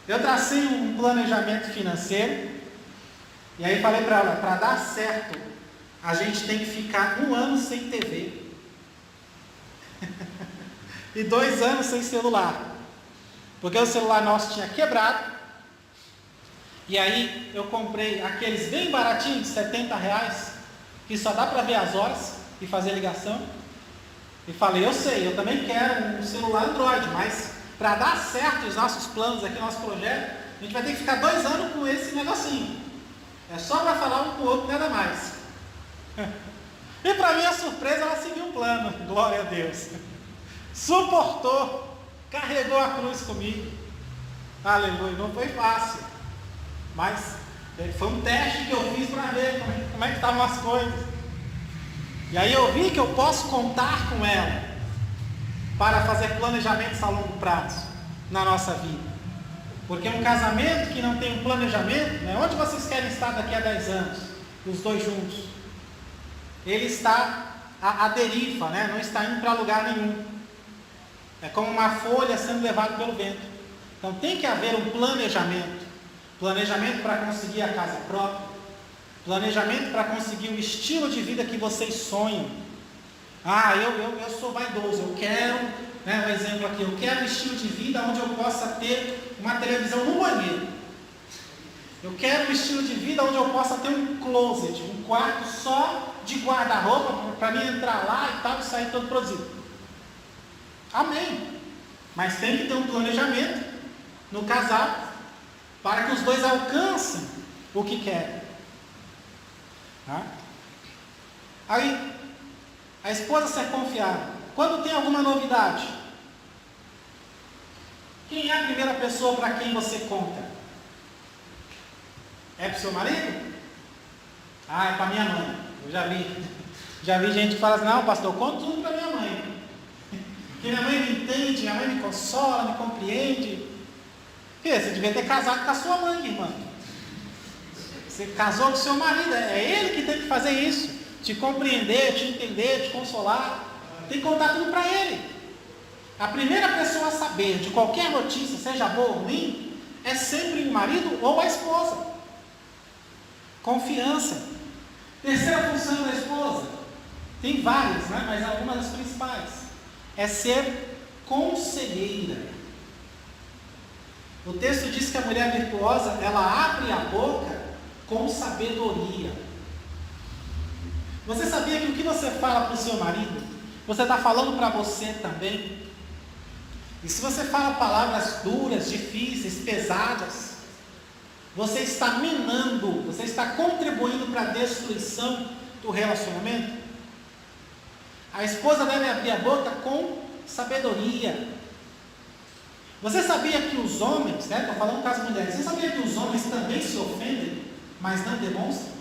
Eu tracei um planejamento financeiro, e aí falei para ela, para dar certo, a gente tem que ficar 1 ano sem TV, e 2 anos sem celular, porque o celular nosso tinha quebrado, e aí eu comprei aqueles bem baratinhos, de R$70, que só dá para ver as horas e fazer ligação, e falei, eu sei, eu também quero um celular Android, mas para dar certo os nossos planos aqui, nosso projeto, a gente vai ter que ficar 2 anos com esse negocinho. É só para falar um com o outro, nada mais. E para minha surpresa, ela seguiu o plano, glória a Deus. Suportou, carregou a cruz comigo. Aleluia, não foi fácil. Mas foi um teste que eu fiz para ver como é que estavam as coisas. E aí eu vi que eu posso contar com ela para fazer planejamentos a longo prazo na nossa vida. Porque um casamento que não tem um planejamento, né, onde vocês querem estar daqui a 10 anos? Os dois juntos. Ele está à deriva, né, não está indo para lugar nenhum. É como uma folha sendo levada pelo vento. Então tem que haver um planejamento. Planejamento para conseguir a casa própria. Planejamento para conseguir o estilo de vida que vocês sonham. Eu sou vaidoso, eu quero, né, um exemplo aqui, eu quero um estilo de vida onde eu possa ter uma televisão no banheiro. Eu quero um estilo de vida onde eu possa ter um closet, um quarto só de guarda-roupa, para mim entrar lá e tal, e sair todo produzido. Amém. Mas tem que ter um planejamento no casal, para que os dois alcancem o que querem. Tá? Aí, a esposa ser confiável. Quando tem alguma novidade, quem é a primeira pessoa para quem você conta? É para o seu marido? É para minha mãe. Eu já vi gente que fala assim, não, pastor, eu conto tudo para minha mãe. Porque minha mãe me entende, minha mãe me consola, me compreende. Você devia ter casado com a sua mãe, irmã. Você casou com o seu marido, é ele que tem que fazer isso. Te compreender, te entender, te consolar. Tem que contar tudo para ele. A primeira pessoa a saber de qualquer notícia, seja boa ou ruim, é sempre o marido ou a esposa. Confiança. Terceira função da esposa, tem várias, né? Mas algumas das principais, é ser conselheira. O texto diz que a mulher virtuosa, ela abre a boca com sabedoria. Você sabia que o que você fala para o seu marido, você está falando para você também? E se você fala palavras duras, difíceis, pesadas, você está minando, você está contribuindo para a destruição do relacionamento? A esposa deve abrir a boca com sabedoria. Você sabia que os homens, né, estou falando das mulheres, você sabia que os homens também se ofendem, mas não demonstram?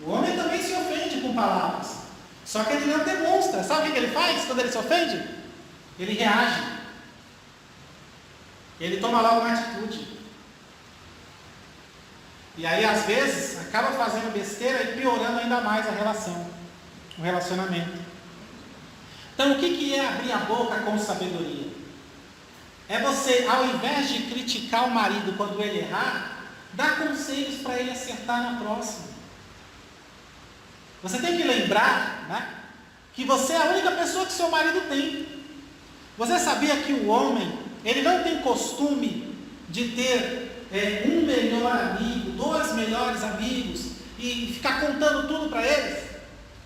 O homem também se ofende com palavras, só que ele não demonstra. Sabe o que ele faz quando ele se ofende? Ele reage. Ele toma logo uma atitude. E aí, às vezes, acaba fazendo besteira e piorando ainda mais a relação, o relacionamento. Então, o que é abrir a boca com sabedoria? É você, ao invés de criticar o marido quando ele errar, dar conselhos para ele acertar na próxima. Você tem que lembrar, né, que você é a única pessoa que seu marido tem. Você sabia que o homem, ele não tem costume de ter um melhor amigo, 2 melhores amigos e ficar contando tudo para eles?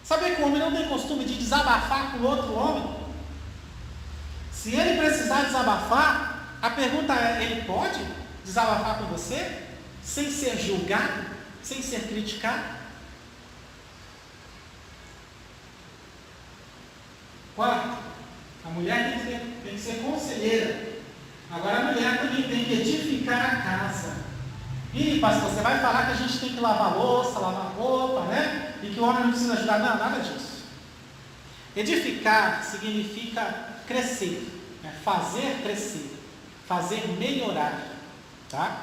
Sabia que o homem não tem costume de desabafar com outro homem? Se ele precisar desabafar, a pergunta é: ele pode desabafar com você sem ser julgado, sem ser criticado? Quarto, a mulher tem que ser conselheira. Agora a mulher também tem que edificar a casa. E pastor, você vai falar que a gente tem que lavar louça, lavar roupa, né? E que o homem não precisa ajudar? Não, nada disso. Edificar significa crescer, né? Fazer crescer, fazer melhorar, tá?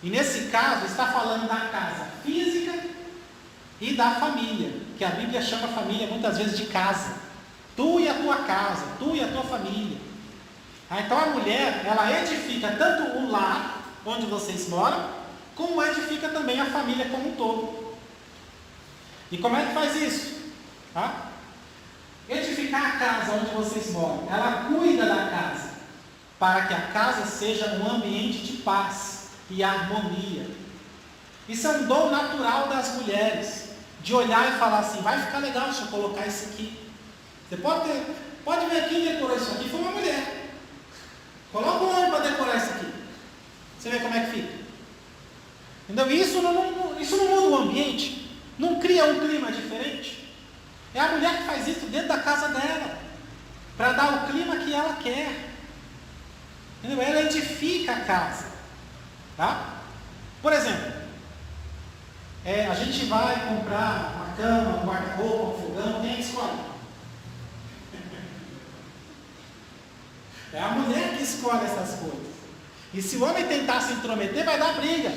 E nesse caso está falando da casa física e da família, que a Bíblia chama a família muitas vezes de casa. Tu e a tua casa, tu e a tua família. Então a mulher, ela edifica tanto o lar onde vocês moram, como edifica também a família como um todo. E como é que faz isso? Edificar a casa onde vocês moram, ela cuida da casa, para que a casa seja um ambiente de paz e harmonia. Isso é um dom natural das mulheres, de olhar e falar assim: vai ficar legal, deixa eu colocar isso aqui. Você pode ver quem decorou isso aqui, foi uma mulher. Coloca um homem para decorar isso aqui. Você vê como é que fica. Entendeu? Isso não muda o ambiente, não cria um clima diferente. É a mulher que faz isso dentro da casa dela, para dar o clima que ela quer. Entendeu? Ela edifica a casa. Tá? Por exemplo, a gente vai comprar uma cama, um guarda-roupa, um fogão, quem escolhe? É a mulher que escolhe essas coisas. E se o homem tentar se intrometer, vai dar briga.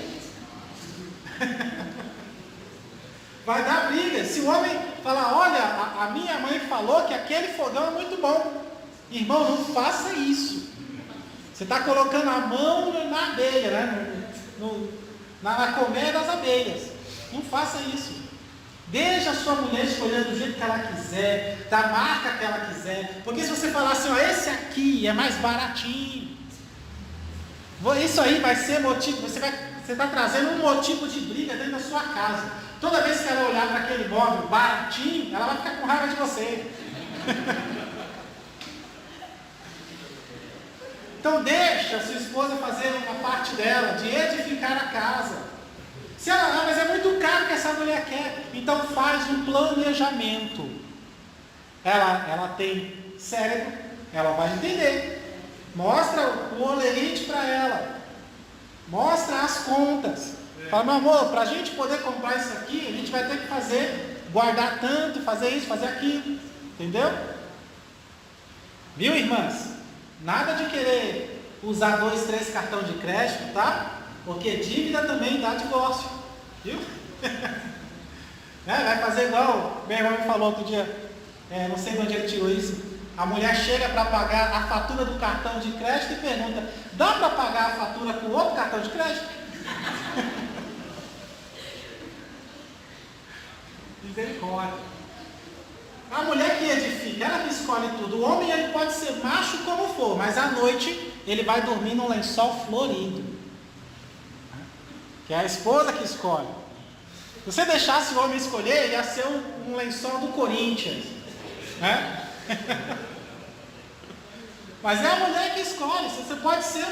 Vai dar briga. Se o homem falar: olha, a minha mãe falou que aquele fogão é muito bom. Irmão, não faça isso. Você está colocando a mão na abelha, né? Na colmeia das abelhas. Não faça isso. Deixa a sua mulher escolher do jeito que ela quiser, da marca que ela quiser. Porque se você falar assim: ó, esse aqui é mais baratinho, isso aí vai ser motivo. Você está trazendo um motivo de briga dentro da sua casa. Toda vez que ela olhar para aquele móvel baratinho, ela vai ficar com raiva de você. Então deixa a sua esposa fazer uma parte dela, de edificar a casa. Se ela, mas é muito caro que essa mulher quer, então faz um planejamento. Ela tem cérebro, ela vai entender. Mostra o olerite para ela. Mostra as contas. Fala: meu amor, para a gente poder comprar isso aqui, a gente vai ter que guardar tanto, fazer isso, fazer aquilo. Entendeu? Viu, irmãs? Nada de querer usar 2, 3 cartões de crédito, tá? Porque dívida também dá divórcio. Viu? Vai fazer igual meu irmão me falou outro dia. Não sei de onde ele tirou isso. A mulher chega para pagar a fatura do cartão de crédito e pergunta: dá para pagar a fatura com outro cartão de crédito? Misericórdia. A mulher que edifica, ela que escolhe tudo. O homem, ele pode ser macho como for, mas à noite ele vai dormir num lençol florido, que é a esposa que escolhe. Se você deixasse o homem escolher, ele ia ser um lençol do Corinthians, né? Mas é a mulher que escolhe. Você pode ser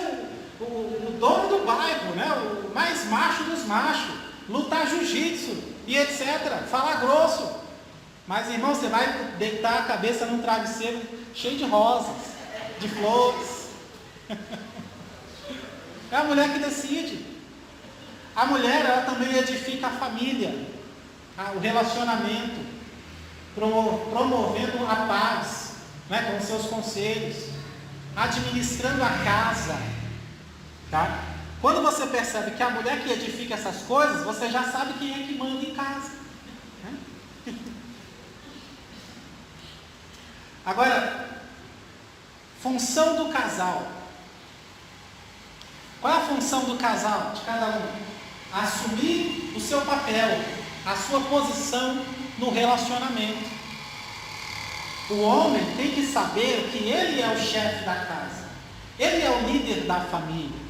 o dono do bairro, né? O mais macho dos machos, lutar jiu-jitsu e etc, falar grosso. Mas, irmão, você vai deitar a cabeça num travesseiro cheio de rosas, de flores. É a mulher que decide. A mulher, ela também edifica a família, o relacionamento, promovendo a paz, né, com seus conselhos, administrando a casa. Tá? Quando você percebe que a mulher que edifica essas coisas, você já sabe quem é que manda em casa. Agora, função do casal. Qual é a função do casal, de cada um? Assumir o seu papel, a sua posição no relacionamento. O homem tem que saber que ele é o chefe da casa, ele é o líder da família.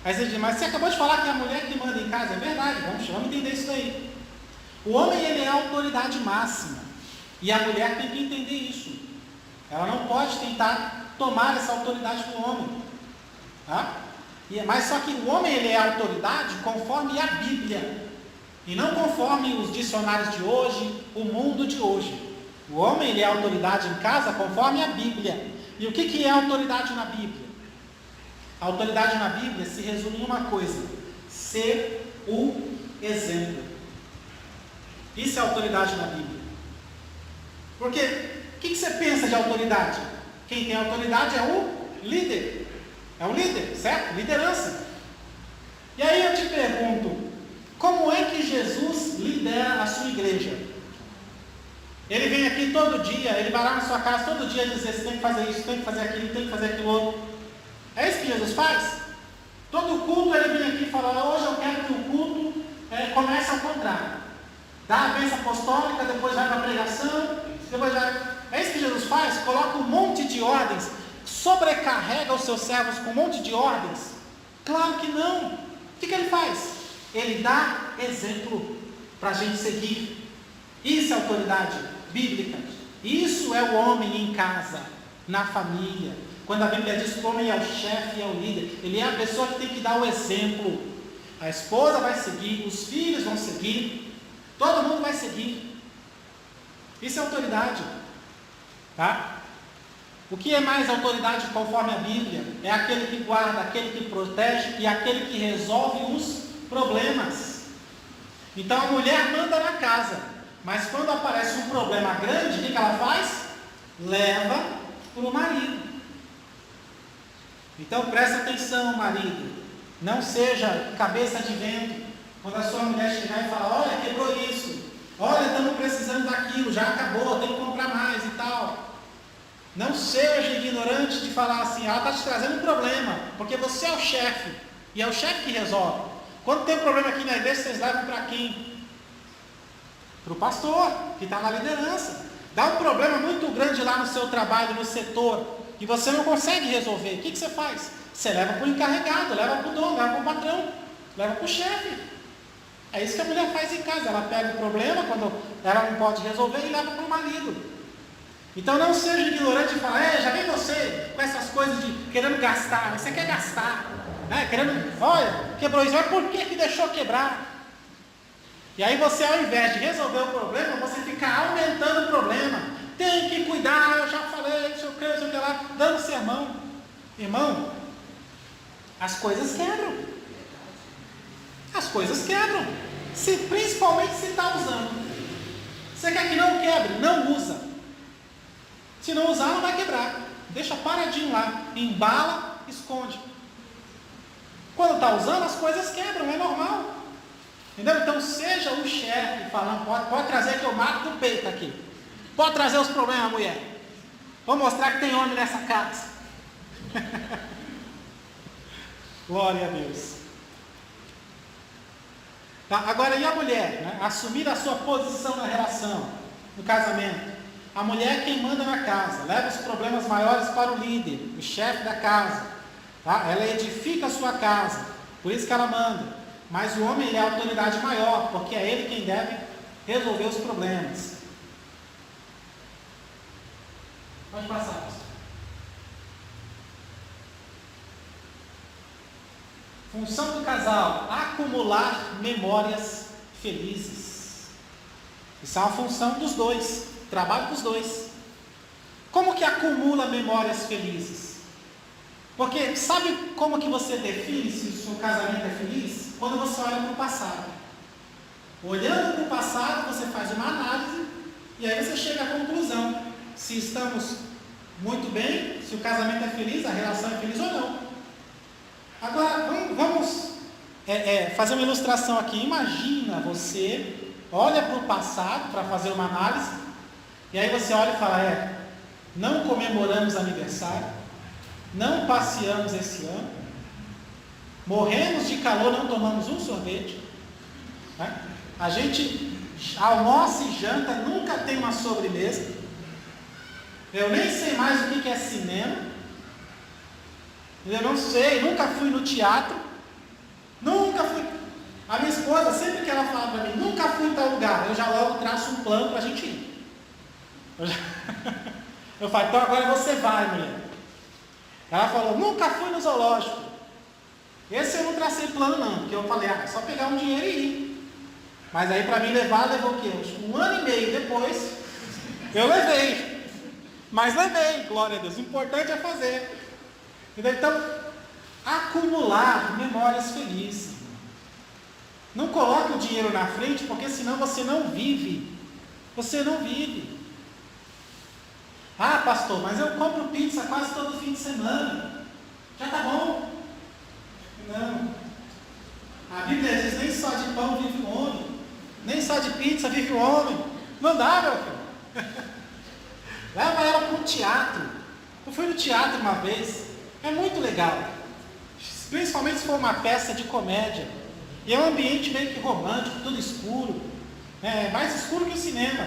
Aí você diz, mas você acabou de falar que é a mulher que manda em casa. É verdade, vamos entender isso aí. O homem, ele é a autoridade máxima, e a mulher tem que entender isso. Ela não pode tentar tomar essa autoridade do homem, tá? Mas só que o homem, ele é a autoridade conforme a Bíblia, e não conforme os dicionários de hoje, o mundo de hoje. O homem, ele é a autoridade em casa conforme a Bíblia. E o que é a autoridade na Bíblia? A autoridade na Bíblia se resume em uma coisa: ser o exemplo. Isso é autoridade na Bíblia. Porque o que você pensa de autoridade? Quem tem autoridade é o líder. É o líder, certo? Liderança. E aí eu te pergunto, como é que Jesus lidera a sua igreja? Ele vem aqui todo dia, ele vai lá na sua casa todo dia dizer: você tem que fazer isso, tem que fazer aquilo, tem que fazer aquilo outro. É isso que Jesus faz? Todo culto ele vem aqui e fala: hoje eu quero que o culto comece ao contrário. Dá a bênção apostólica, depois vai para a pregação, depois vai... É isso que Jesus faz? Coloca um monte de ordens, sobrecarrega os seus servos com um monte de ordens? Claro que não. O que ele faz? Ele dá exemplo para a gente seguir. Isso é autoridade bíblica. Isso é o homem em casa, na família. Quando a Bíblia diz que o homem é o chefe, é o líder, ele é a pessoa que tem que dar o exemplo. A esposa vai seguir, os filhos vão seguir, todo mundo vai seguir. Isso é autoridade, tá? O que é mais autoridade conforme a Bíblia? É aquele que guarda, aquele que protege e aquele que resolve os problemas. Então a mulher manda na casa, mas quando aparece um problema grande, o que ela faz? Leva para o marido. Então presta atenção, marido, não seja cabeça de vento. Quando a sua mulher chegar e falar: olha, quebrou isso, olha, estamos precisando daquilo, já acabou, tem que comprar mais e tal. Não seja ignorante de falar assim: ela está te trazendo um problema, porque você é o chefe, e é o chefe que resolve. Quando tem um problema aqui na igreja, vocês levam para quem? Para o pastor, que está na liderança. Dá um problema muito grande lá no seu trabalho, no setor, e você não consegue resolver. O que você faz? Você leva para o encarregado, leva para o dono, leva para o patrão, leva para o chefe. É isso que a mulher faz em casa. Ela pega o problema, quando ela não pode resolver, e leva para o marido. Então não seja ignorante e fala: já vem você com essas coisas de querendo gastar. Você quer gastar, né? Querendo, olha, quebrou isso, mas por que deixou quebrar? E aí você, ao invés de resolver o problema, você fica aumentando o problema. Tem que cuidar, eu já falei, não sei o que lá, dando sermão. Irmão, as coisas quebram. As coisas quebram. Principalmente se está usando. Você quer que não quebre? Não usa. Se não usar, não vai quebrar. Deixa paradinho lá. Embala, esconde. Quando está usando, as coisas quebram, é normal. Entendeu? Então seja o chefe falando: pode trazer que eu mato do peito aqui. Pode trazer os problemas, mulher. Vou mostrar que tem homem nessa casa. Glória a Deus. Tá? Agora, e a mulher? Né? Assumir a sua posição na relação, no casamento. A mulher é quem manda na casa, leva os problemas maiores para o líder, o chefe da casa. Tá? Ela edifica a sua casa, por isso que ela manda. Mas o homem, ele é a autoridade maior, porque é ele quem deve resolver os problemas. Pode passar, pastor. Função do casal: acumular memórias felizes. Isso é uma função dos dois, trabalho dos dois. Como que acumula memórias felizes? Porque sabe como que você define se o seu casamento é feliz? Quando você olha para o passado. Olhando para o passado, você faz uma análise e aí você chega à conclusão se estamos muito bem, se o casamento é feliz, a relação é feliz ou não. Agora, vamos fazer uma ilustração aqui. Imagina você olha para o passado para fazer uma análise, e aí você olha e fala: não comemoramos aniversário, não passeamos esse ano, morremos de calor, não tomamos um sorvete, né? A gente almoça e janta, nunca tem uma sobremesa. Eu nem sei mais o que é cinema. Eu não sei, nunca fui no teatro. Nunca fui. A minha esposa, sempre que ela fala para mim, nunca fui em tal lugar, eu já logo traço um plano para a gente ir. Eu falo, então agora você vai, mulher. Ela falou, nunca fui no zoológico. Esse eu não tracei plano não, porque eu falei, é só pegar um dinheiro e ir. Mas aí para mim levou o quê? Um ano e meio depois, eu levei. Mas levei, glória a Deus. O importante é fazer. Então, acumular memórias felizes. Não coloque o dinheiro na frente, porque senão você não vive. Você não vive. Ah, pastor, mas eu compro pizza quase todo fim de semana. Já tá bom. Não. A Bíblia diz, nem só de pão vive o homem. Nem só de pizza vive o homem. Não dá, meu filho. Leva ela para um teatro. Eu fui no teatro uma vez. É muito legal. Principalmente se for uma peça de comédia. E é um ambiente meio que romântico, tudo escuro. É mais escuro que o cinema.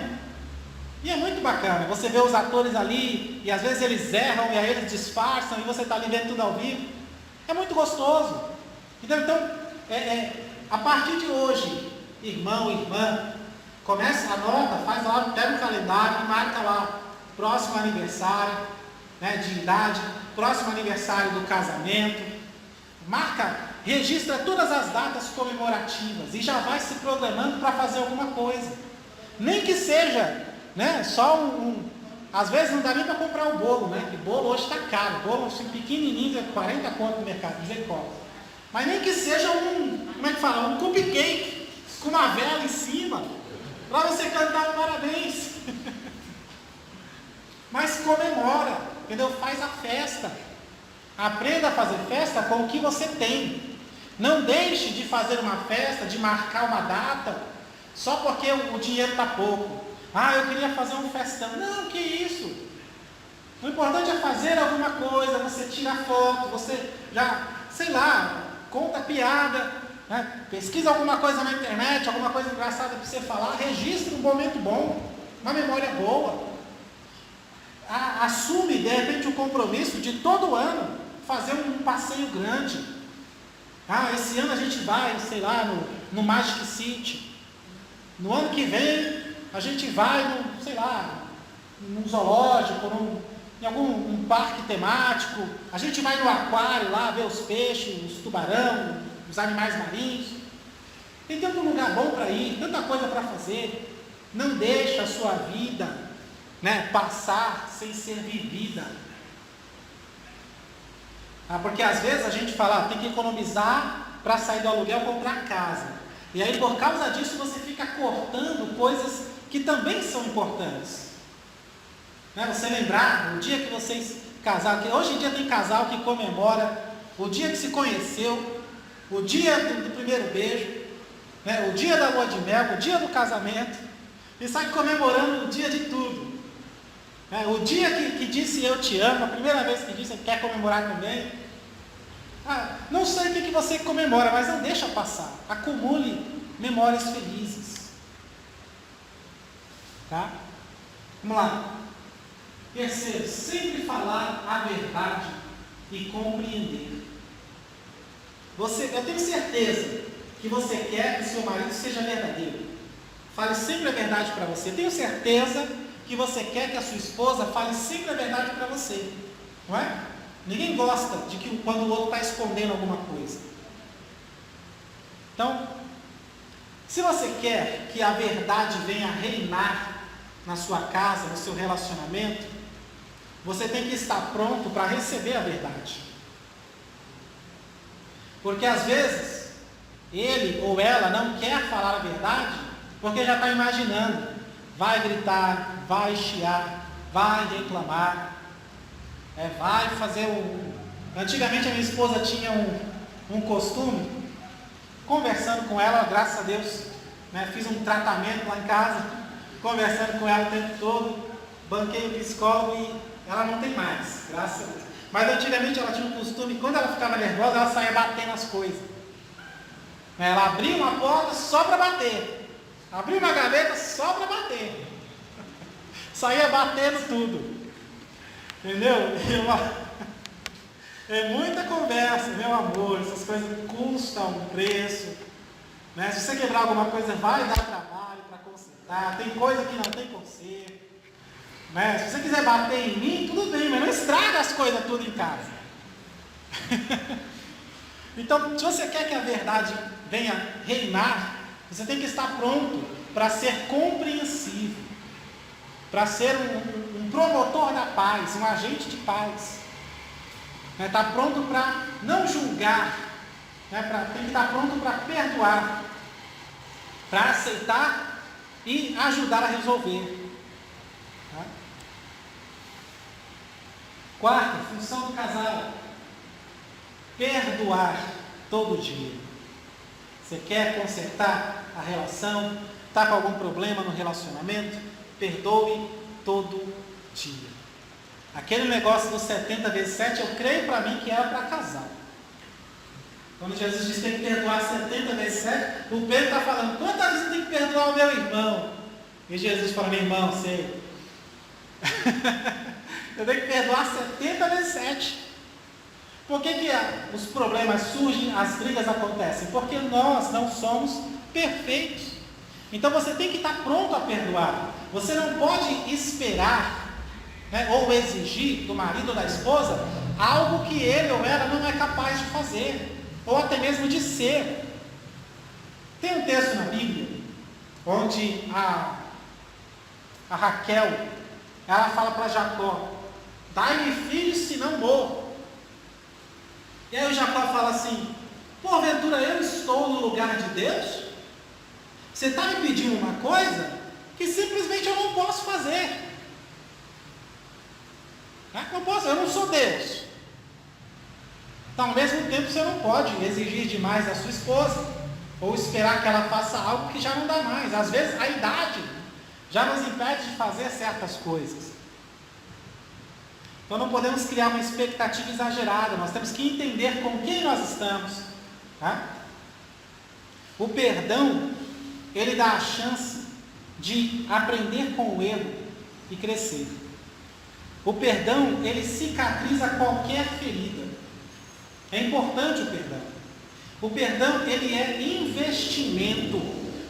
E é muito bacana. Você vê os atores ali, e às vezes eles erram, e aí eles disfarçam, e você está ali vendo tudo ao vivo. É muito gostoso. Então a partir de hoje, irmão, irmã, começa, anota, faz lá, pega um calendário e marca lá. Próximo aniversário, né, de idade, próximo aniversário do casamento, marca, registra todas as datas comemorativas e já vai se programando para fazer alguma coisa, nem que seja, né, só às vezes não dá nem para comprar o bolo, né, que bolo hoje está caro, bolo assim, pequenininho, é 40 conto no mercado, misericórdia, mas nem que seja um cupcake com uma vela em cima, para você cantar parabéns. Mas comemora, entendeu? Faz a festa. Aprenda a fazer festa com o que você tem. Não deixe de fazer uma festa, de marcar uma data, só porque o dinheiro está pouco. Ah, eu queria fazer um festão. Não, que isso? O importante é fazer alguma coisa, você tira foto, você já, sei lá, conta piada, né? Pesquisa alguma coisa na internet, alguma coisa engraçada para você falar, registre um momento bom, uma memória boa. Assume, de repente, o compromisso de todo ano fazer um passeio grande. Esse ano a gente vai, sei lá, no Magic City. No ano que vem, a gente vai, num zoológico, em algum parque temático. A gente vai no aquário lá, ver os peixes, os tubarão, os animais marinhos. Tem tanto lugar bom para ir, tanta coisa para fazer. Não deixa a sua vida, né, passar sem ser vivida. Porque às vezes a gente fala, tem que economizar para sair do aluguel e comprar casa. E aí por causa disso você fica cortando coisas que também são importantes. Né? Você lembrar, o dia que vocês casaram, que hoje em dia tem casal que comemora o dia que se conheceu, o dia do primeiro beijo, né? O dia da lua de mel, o dia do casamento, e sai comemorando o dia de tudo. O dia que disse eu te amo, a primeira vez que disse, quer comemorar também? Não sei o que você comemora, mas não deixa passar. Acumule memórias felizes. Tá? Vamos lá. Terceiro, sempre falar a verdade e compreender. Eu tenho certeza que você quer que seu marido seja verdadeiro. Fale sempre a verdade para você. Eu tenho certeza que você quer que a sua esposa fale sempre a verdade para você, não é? Ninguém gosta de que quando o outro está escondendo alguma coisa. Então, se você quer que a verdade venha reinar na sua casa, no seu relacionamento, você tem que estar pronto para receber a verdade. Porque às vezes, ele ou ela não quer falar a verdade, porque já está imaginando. Vai gritar, vai chiar, vai reclamar, vai fazer Antigamente a minha esposa tinha um costume, conversando com ela, graças a Deus, né, fiz um tratamento lá em casa, conversando com ela o tempo todo, banquei o psicólogo e ela não tem mais, graças a Deus. Mas antigamente ela tinha um costume, quando ela ficava nervosa, ela saía batendo as coisas. Ela abria uma porta só para bater. Abri uma gaveta só para bater. Saía batendo tudo. Entendeu? É muita conversa, meu amor. Essas coisas custam um preço. Né? Se você quebrar alguma coisa, vai dar trabalho para consertar. Tem coisa que não tem conserto. Né? Se você quiser bater em mim, tudo bem, mas não estraga as coisas tudo em casa. Então, se você quer que a verdade venha reinar, você tem que estar pronto para ser compreensivo, para ser um promotor da paz, um agente de paz. Está pronto para não julgar, tem que estar pronto para perdoar, para aceitar e ajudar a resolver. Quarta, função do casal: perdoar todo dia. Você quer consertar a relação? Está com algum problema no relacionamento? Perdoe todo dia. Aquele negócio dos 70 vezes 7, eu creio para mim que era para casal. Quando Jesus diz que tem que perdoar 70 vezes 7, o Pedro está falando: quantas vezes eu tenho que perdoar o meu irmão? E Jesus fala: meu irmão, sei. Eu tenho que perdoar 70 vezes 7. Por que os problemas surgem, as brigas acontecem? Porque nós não somos perfeitos. Então você tem que estar pronto a perdoar. Você não pode esperar, ou exigir do marido ou da esposa algo que ele ou ela não é capaz de fazer, ou até mesmo de ser. Tem um texto na Bíblia onde a Raquel, ela fala para Jacó: dai-me filhos, senão morro. E aí o Jacó fala assim: porventura eu estou no lugar de Deus? Você está me pedindo uma coisa que simplesmente eu não posso fazer. Não posso, eu não sou Deus. Então, ao mesmo tempo, você não pode exigir demais da sua esposa, ou esperar que ela faça algo que já não dá mais. Às vezes a idade já nos impede de fazer certas coisas. Então não podemos criar uma expectativa exagerada. Nós temos que entender com quem nós estamos. O perdão, ele dá a chance de aprender com o erro e crescer. O perdão, ele cicatriza qualquer ferida. É importante o perdão. O perdão, ele é investimento.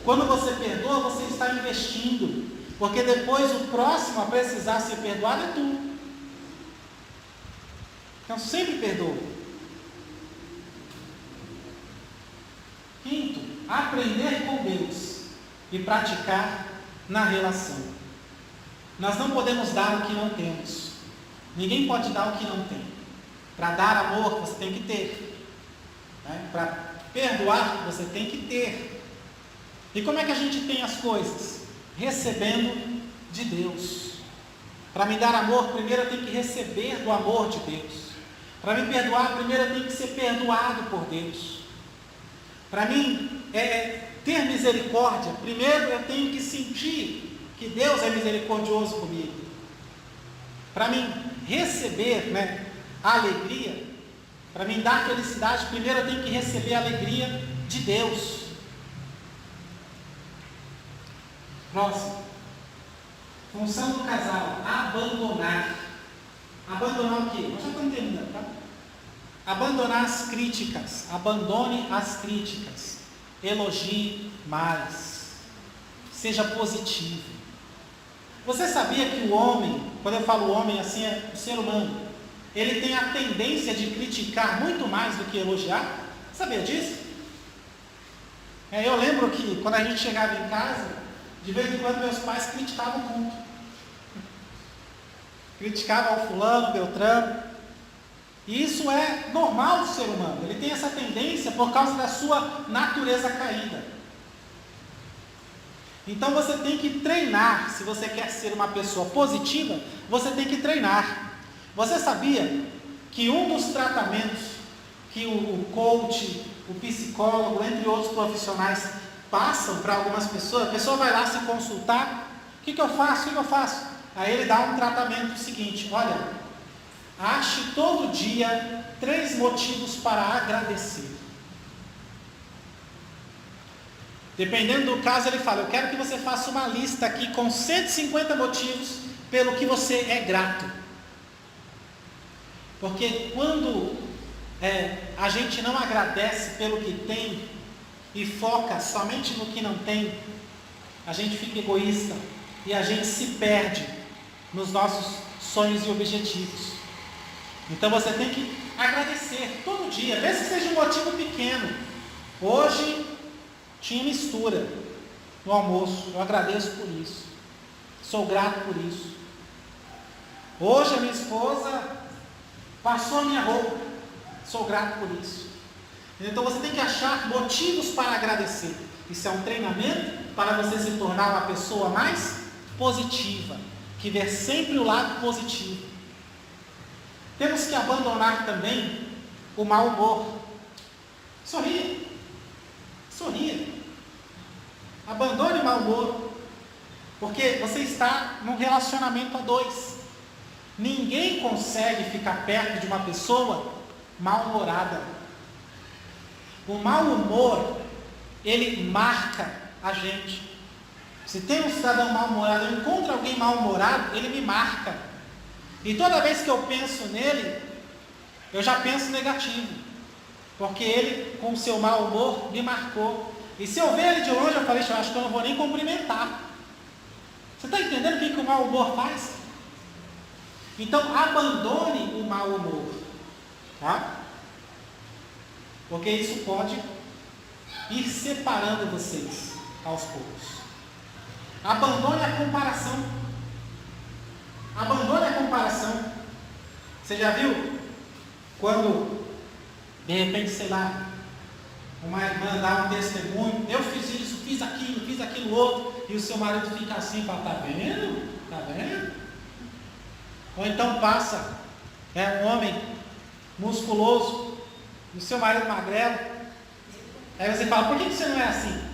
Quando você perdoa, você está investindo. Porque depois o próximo a precisar ser perdoado é tu. Então sempre perdoa. Quinto, aprender com Deus e praticar na relação. Nós não podemos dar o que não temos. Ninguém pode dar o que não tem. Para dar amor, você tem que ter. Para perdoar, você tem que ter. E como é que a gente tem as coisas? Recebendo de Deus. Para me dar amor, primeiro eu tenho que receber do amor de Deus. Para me perdoar, primeiro eu tenho que ser perdoado por Deus. Para mim ter misericórdia, primeiro eu tenho que sentir que Deus é misericordioso comigo. Para mim receber a alegria, para mim dar felicidade, primeiro eu tenho que receber a alegria de Deus. Próximo. Função do casal: abandonar. Abandonar o quê? Nós já estamos terminando, tá? Abandonar as críticas. Abandone as críticas. Elogie mais. Seja positivo. Você sabia que o homem, quando eu falo homem assim, é o ser humano, ele tem a tendência de criticar muito mais do que elogiar? Sabia disso? Eu lembro que quando a gente chegava em casa, de vez em quando meus pais criticavam muito. Criticavam ao fulano, Beltrano. E isso é normal do ser humano. Ele tem essa tendência por causa da sua natureza caída. Então você tem que treinar. Se você quer ser uma pessoa positiva, você tem que treinar. Você sabia que um dos tratamentos que o coach, o psicólogo, entre outros profissionais, passam para algumas pessoas, a pessoa vai lá se consultar: o que eu faço? Aí ele dá um tratamento seguinte: olha, ache todo dia 3 motivos para agradecer. Dependendo do caso, ele fala: eu quero que você faça uma lista aqui com 150 motivos pelo que você é grato. Porque quando a gente não agradece pelo que tem e foca somente no que não tem, a gente fica egoísta e a gente se perde nos nossos sonhos e objetivos. Então você tem que agradecer todo dia, mesmo que seja um motivo pequeno. Hoje tinha mistura no almoço, eu agradeço por isso, sou grato por isso. Hoje a minha esposa passou a minha roupa, sou grato por isso. Então você tem que achar motivos para agradecer. Isso é um treinamento para você se tornar uma pessoa mais positiva, que vê sempre o lado positivo. Temos que abandonar também o mau humor. Sorria. Sorria. Abandone o mau humor. Porque você está num relacionamento a dois. Ninguém consegue ficar perto de uma pessoa mal-humorada. O mau humor, ele marca a gente. Se tem um cidadão mal-humorado, eu encontro alguém mal-humorado, ele me marca. E toda vez que eu penso nele, eu já penso negativo. Porque ele, com o seu mau humor, me marcou. E se eu ver ele de longe, eu falei: eu acho que eu não vou nem cumprimentar. Você está entendendo o que o mau humor faz? Então, abandone o mau humor. Tá? Porque isso pode ir separando vocês aos poucos. Abandone a comparação. Abandone a comparação. Você já viu quando, de repente, sei lá, uma irmã dá um testemunho: eu fiz isso, fiz aquilo outro, e o seu marido fica assim e fala: tá vendo? Tá vendo? Ou então passa um homem musculoso e o seu marido magrelo. Aí você fala: por que você não é assim?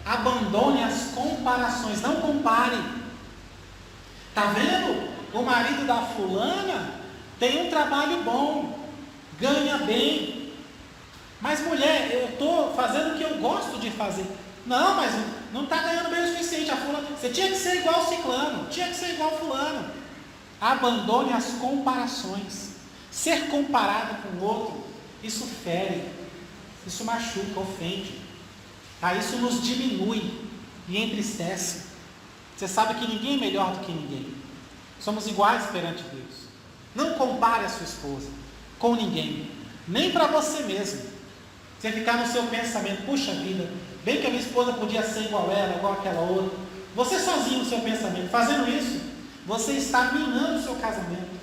Abandone as comparações, não compare. Tá vendo? O marido da fulana tem um trabalho bom, ganha bem. Mas mulher, eu estou fazendo o que eu gosto de fazer. Não, mas não está ganhando bem o suficiente. A fulana, você tinha que ser igual ao ciclano, tinha que ser igual ao fulano. Abandone as comparações. Ser comparado com o outro, isso fere, isso machuca, ofende. Isso nos diminui e entristece. Você sabe que ninguém é melhor do que ninguém. Somos iguais perante Deus. Não compare a sua esposa com ninguém, nem para você mesmo. Você ficar no seu pensamento: puxa vida, bem que a minha esposa podia ser igual ela, igual aquela outra. Você sozinho no seu pensamento, fazendo isso, você está minando o seu casamento.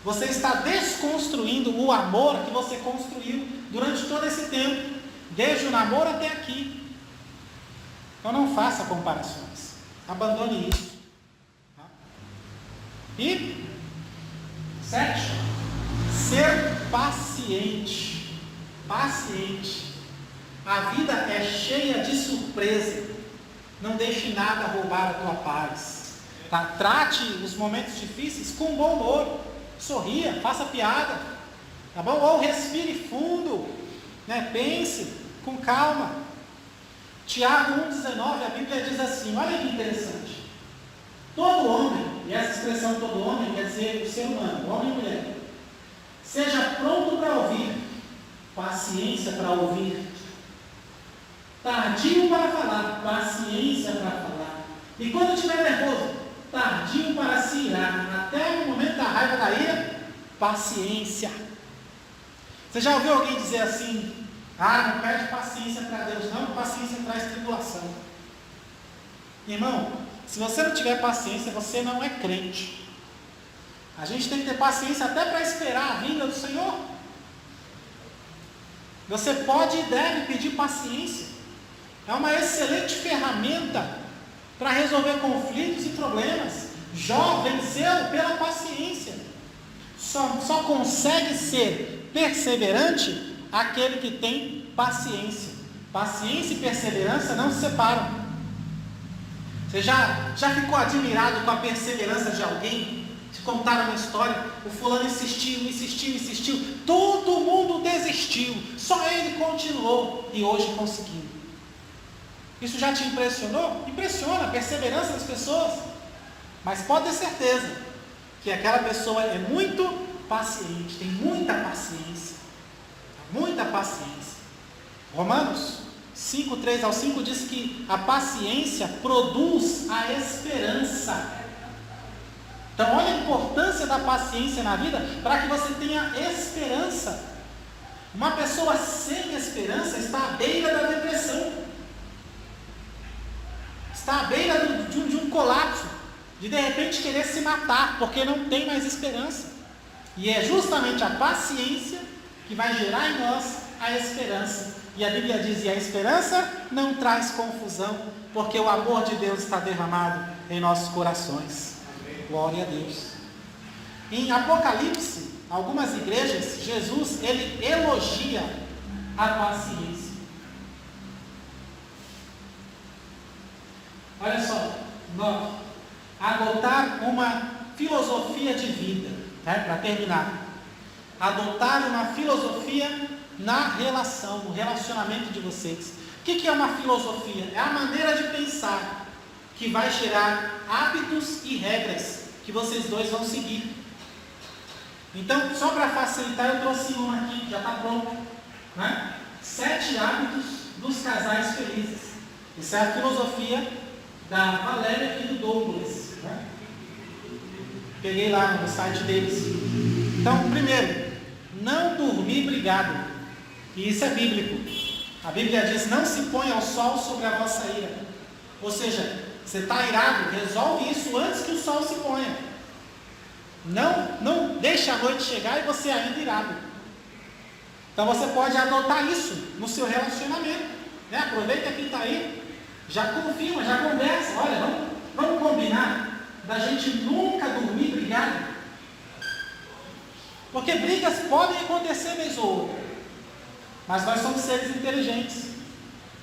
Você está desconstruindo o amor que você construiu durante todo esse tempo, desde o namoro até aqui. Então não faça comparações. Abandone isso. E 7. Ser paciente. Paciente. A vida é cheia de surpresa. Não deixe nada roubar a tua paz. Tá? Trate os momentos difíceis com bom humor. Sorria, faça piada. Tá bom? Ou respire fundo. Pense com calma. Tiago 1,19, a Bíblia diz assim: olha que interessante. Todo homem, e essa expressão todo homem quer dizer o ser humano, homem e mulher, seja pronto para ouvir, paciência para ouvir, tardio para falar, paciência para falar, e quando estiver nervoso, tardio para se irar, até o momento da raiva da ira, paciência. Você já ouviu alguém dizer assim: não pede paciência para Deus, não, paciência traz tribulação. Irmão, se você não tiver paciência, você não é crente. A gente tem que ter paciência até para esperar a vinda do Senhor. Você pode e deve pedir paciência. É uma excelente ferramenta para resolver conflitos e problemas. Jó venceu pela paciência. Só consegue ser perseverante aquele que tem paciência. Paciência e perseverança não se separam. Você já ficou admirado com a perseverança de alguém? Te contaram uma história, o fulano insistiu, todo mundo desistiu, só ele continuou e hoje conseguiu. Isso já te impressionou? Impressiona a perseverança das pessoas. Mas pode ter certeza que aquela pessoa é muito paciente, tem muita paciência. Muita paciência. Romanos 5, 3 ao 5 diz que a paciência produz a esperança. Então olha a importância da paciência na vida para que você tenha esperança. Uma pessoa sem esperança está à beira da depressão. Está à beira de um colapso, de repente querer se matar, porque não tem mais esperança. E é justamente a paciência que vai gerar em nós a esperança. E a Bíblia diz, e a esperança não traz confusão, porque o amor de Deus está derramado em nossos corações. Glória a Deus. Em Apocalipse, algumas igrejas, Jesus, ele elogia a paciência. Olha só, 9. Adotar uma filosofia de vida, né? Para terminar. Adotar uma filosofia na relação, no relacionamento de vocês. O que é uma filosofia? É a maneira de pensar que vai gerar hábitos e regras que vocês dois vão seguir. Então, só para facilitar, eu trouxe um aqui, já está pronto, né? 7 hábitos dos casais felizes. Isso é a filosofia da Valéria e do Douglas, né? Peguei lá no site deles. Então, primeiro, não dormir brigado. E isso é bíblico. A Bíblia diz, não se põe ao sol sobre a vossa ira. Ou seja, você está irado, resolve isso antes que o sol se ponha. Não deixe a noite chegar e você ainda irado. Então você pode adotar isso no seu relacionamento, né? Aproveita que está aí, já confirma, já conversa. Olha, vamos combinar da gente nunca dormir brigado. Porque brigas podem acontecer vez ou outra, mas nós somos seres inteligentes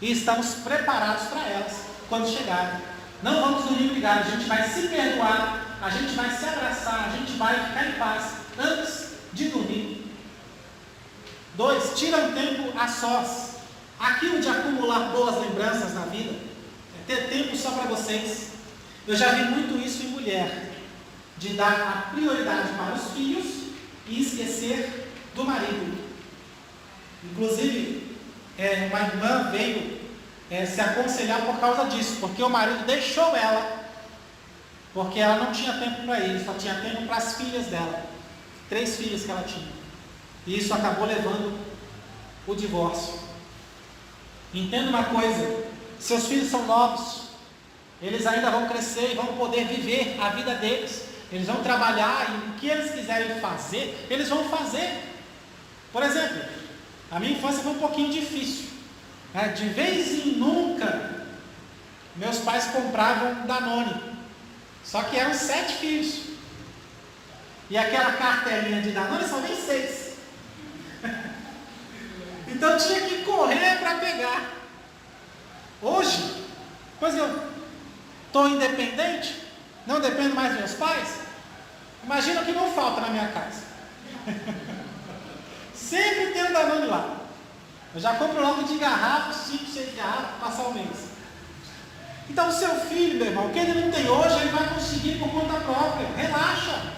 e estamos preparados para elas quando chegarem. Não vamos dormir brigado, a gente vai se perdoar, a gente vai se abraçar, a gente vai ficar em paz antes de dormir. 2, tira um tempo a sós. Aquilo de acumular boas lembranças na vida, é ter tempo só para vocês. Eu já vi muito isso em mulher, de dar a prioridade para os filhos e esquecer do marido. Inclusive, uma irmã veio se aconselhar por causa disso, porque o marido deixou ela, porque ela não tinha tempo para ele, só tinha tempo para as filhas dela, 3 filhas que ela tinha, e isso acabou levando o divórcio. Entenda uma coisa, seus filhos são novos, eles ainda vão crescer e vão poder viver a vida deles, eles vão trabalhar e o que eles quiserem fazer, eles vão fazer. Por exemplo, a minha infância foi um pouquinho difícil, né? De vez em nunca meus pais compravam Danone, só que eram 7 filhos, e aquela cartelinha de Danone só vem 6. Então tinha que correr para pegar. Hoje, pois eu estou independente, não dependo mais dos meus pais, imagina o que não falta na minha casa. Sempre tem um Danone lá. Eu já compro logo de garrafa, 5, 6 garrafas, para passar o mês. Então o seu filho, meu irmão, o que ele não tem hoje, ele vai conseguir por conta própria. Relaxa.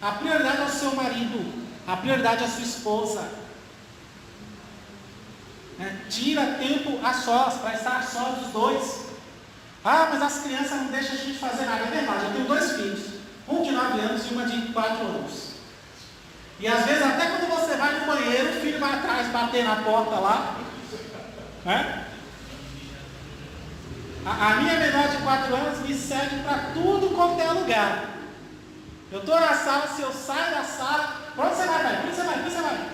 A prioridade é o seu marido, a prioridade é a sua esposa. Tira tempo a sós, para estar a sós os dois. Ah, mas as crianças não deixam a gente fazer nada. É verdade, eu tenho 2 filhos, um de 9 anos e uma de 4 anos. E às vezes até quando você vai no banheiro, o filho vai atrás bater na porta lá, né? A minha menor de 4 anos me segue para tudo quanto é lugar. Eu estou na sala, se eu saio da sala, para onde você vai, pai? Para onde você vai? Para onde você vai?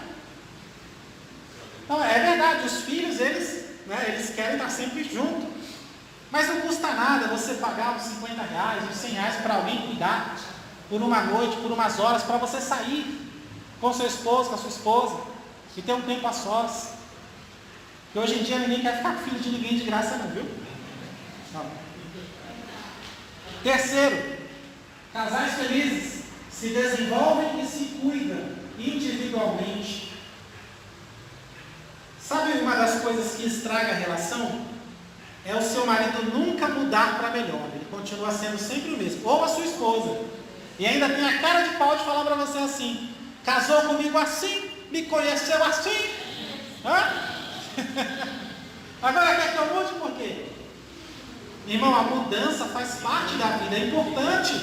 Então, é verdade, os filhos, eles querem estar sempre juntos. Mas não custa nada você pagar uns R$50, uns R$100 para alguém cuidar por uma noite, por umas horas, para você sair com seu esposo, com a sua esposa, e ter um tempo a sós. Porque hoje em dia ninguém quer ficar com filho de ninguém de graça não, viu? Não. Terceiro, casais felizes se desenvolvem e se cuidam individualmente. Sabe uma das coisas que estraga a relação? é o seu marido nunca mudar para melhor. Ele continua sendo sempre o mesmo. Ou a sua esposa. E ainda tem a cara de pau de falar para você assim: casou comigo assim, me conheceu assim. Agora quer que eu mude por quê? Irmão, a mudança faz parte da vida. É importante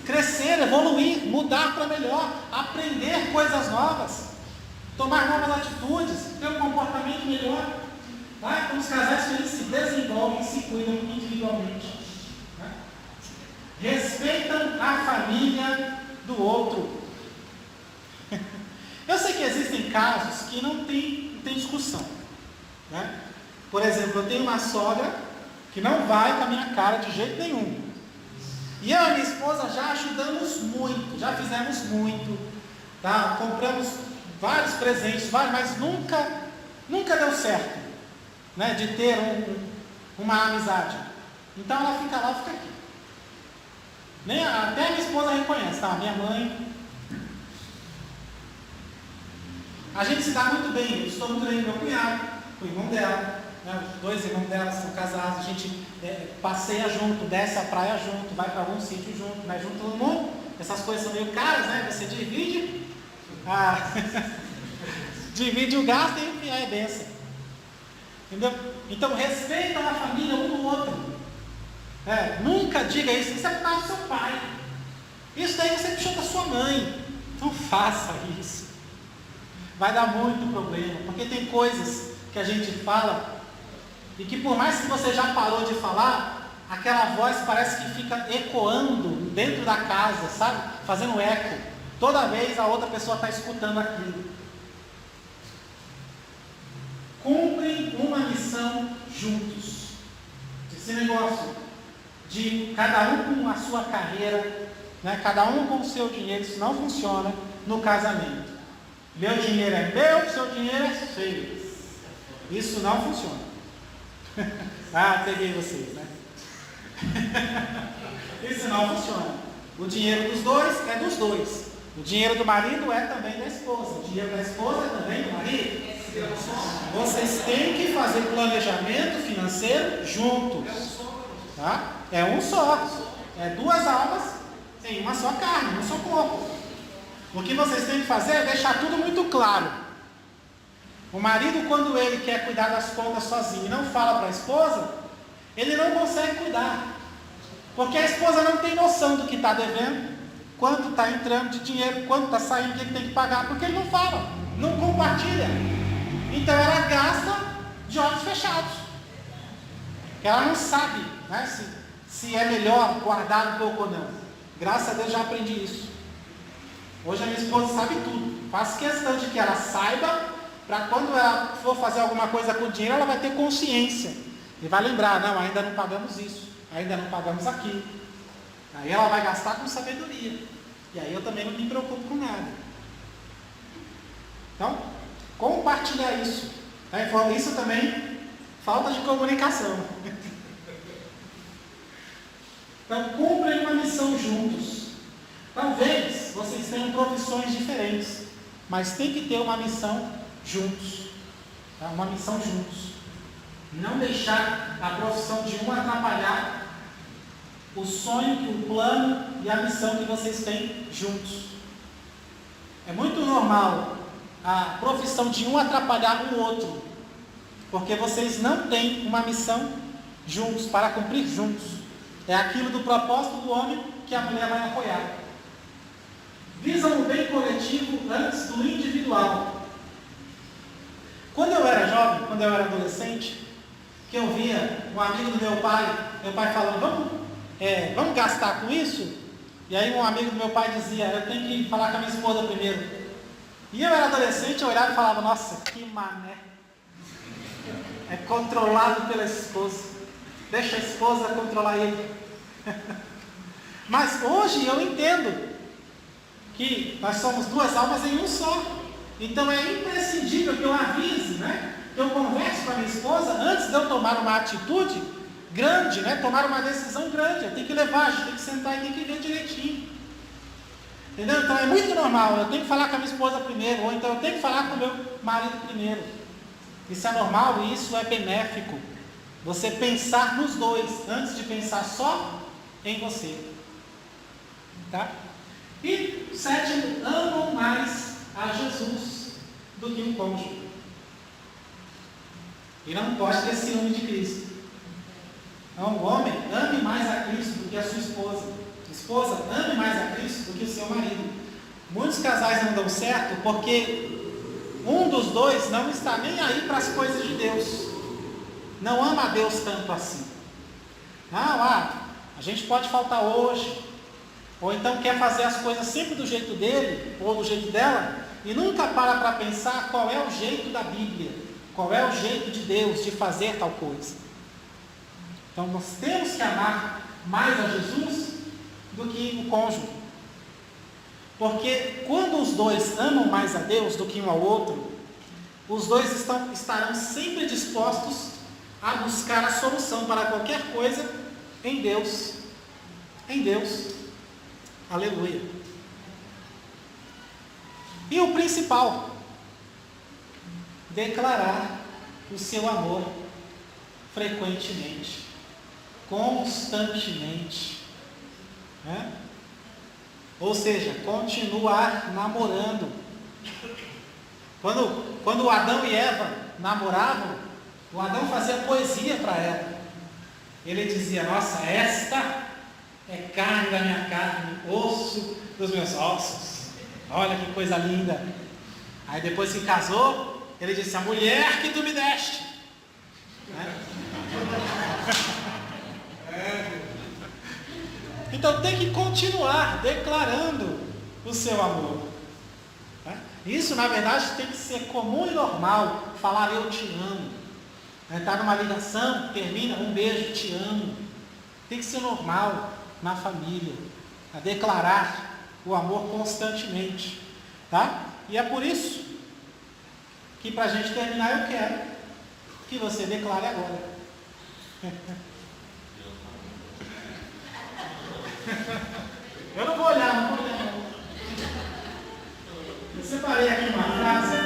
crescer, evoluir, mudar para melhor, aprender coisas novas, tomar novas atitudes, ter um comportamento melhor. Então os casais felizes se desenvolvem e se cuidam individualmente. Respeitam a família do outro. Eu sei que existem casos que não tem discussão. Por exemplo, eu tenho uma sogra que não vai com a minha cara de jeito nenhum. E eu e minha esposa já ajudamos muito, já fizemos muito, compramos vários presentes, mas nunca deu certo, de ter uma amizade. Então ela fica lá, fica aqui. Até a minha esposa reconhece, minha mãe. A gente se dá muito bem, eu estou muito bem com meu cunhado, com o irmão dela. Os dois irmãos dela são casados, a gente passeia junto, desce a praia junto, vai para algum sítio junto, junto todo mundo. Essas coisas são meio caras, Você divide, divide o gasto e é benção. Entendeu? Então respeitam a família um do outro. Nunca diga isso é por causa do seu pai. Isso daí você puxou da sua mãe. Não faça isso. Vai dar muito problema, porque tem coisas que a gente fala e que por mais que você já parou de falar, aquela voz parece que fica ecoando dentro da casa, sabe? Fazendo eco. Toda vez a outra pessoa está escutando aquilo. Cumprem uma missão juntos. Esse negócio de cada um com a sua carreira, cada um com o seu dinheiro, isso não funciona no casamento. Meu dinheiro é meu, seu dinheiro é seu. Isso não funciona. Peguei vocês, Isso não funciona. O dinheiro dos dois é dos dois. O dinheiro do marido é também da esposa. O dinheiro da esposa é também do marido. Vocês têm que fazer planejamento financeiro juntos. É um só. É duas almas em uma só carne, um só corpo. O que vocês têm que fazer é deixar tudo muito claro. O marido, quando ele quer cuidar das contas sozinho e não fala para a esposa, ele não consegue cuidar. Porque a esposa não tem noção do que está devendo, quanto está entrando de dinheiro, quanto está saindo, o que ele tem que pagar, porque ele não fala, não compartilha. Então ela gasta de olhos fechados. Ela não sabe se é melhor guardar um pouco ou não. Graças a Deus já aprendi isso. Hoje a minha esposa sabe tudo. Faço questão de que ela saiba, para quando ela for fazer alguma coisa com o dinheiro, ela vai ter consciência. E vai lembrar, ainda não pagamos isso, ainda não pagamos aquilo. Aí ela vai gastar com sabedoria. E aí eu também não me preocupo com nada. Então, compartilhar isso. Isso também, falta de comunicação. Então, cumprem uma missão juntos. Talvez vocês tenham profissões diferentes, mas tem que ter uma missão juntos. Uma missão juntos. Não deixar a profissão de um atrapalhar o sonho, o plano e a missão que vocês têm juntos. É muito normal a profissão de um atrapalhar o outro, porque vocês não têm uma missão juntos, para cumprir juntos. É aquilo do propósito do homem que a mulher vai apoiar. Visam o bem coletivo antes do individual. Quando eu era jovem, quando eu era adolescente, que eu via um amigo do meu pai falando, vamos gastar com isso? E aí um amigo do meu pai dizia, eu tenho que falar com a minha esposa primeiro. E eu era adolescente, eu olhava e falava, nossa, que mané. É controlado pela esposa. Deixa a esposa controlar ele. Mas hoje eu entendo que nós somos duas almas em um só. Então é imprescindível que eu avise, que eu converse com a minha esposa antes de eu tomar uma atitude grande, tomar uma decisão grande. Eu tenho que levar, a gente tem que sentar e tem que ver direitinho. Entendeu? Então é muito normal, eu tenho que falar com a minha esposa primeiro, ou então eu tenho que falar com o meu marido primeiro. Isso é normal e isso é benéfico. Você pensar nos dois, antes de pensar só em você. Tá? E sétimo, amam mais a Jesus do que o cônjuge. E não pode ter ciúme de Cristo. Então, o homem, ame mais a Cristo do que a sua esposa. Esposa, ame mais a Cristo do que o seu marido. Muitos casais não dão certo porque um dos dois não está nem aí para as coisas de Deus. Não ama a Deus tanto assim. Não, a gente pode faltar hoje. Ou então quer fazer as coisas sempre do jeito dele, ou do jeito dela, e nunca para pensar qual é o jeito da Bíblia, qual é o jeito de Deus de fazer tal coisa. Então nós temos que amar mais a Jesus do que o cônjuge. Porque quando os dois amam mais a Deus do que um ao outro, os dois estarão sempre dispostos a buscar a solução para qualquer coisa em Deus. Em Deus. Aleluia. E o principal, declarar o seu amor frequentemente, constantemente, né? Ou seja, continuar namorando. Quando Adão e Eva namoravam, o Adão fazia poesia para ela. Ele dizia: nossa, esta é carne da minha carne, osso dos meus ossos. Olha que coisa linda. Aí depois que casou, ele disse: a mulher que tu me deste. Né? Então tem que continuar declarando o seu amor. Né? Isso na verdade tem que ser comum e normal. Falar eu te amo. Está numa ligação, termina, um beijo, te amo. Tem que ser normal na família, a declarar o amor constantemente, tá? E é por isso que, para a gente terminar, eu quero que você declare agora. Eu não vou olhar, não. Eu separei aqui uma frase.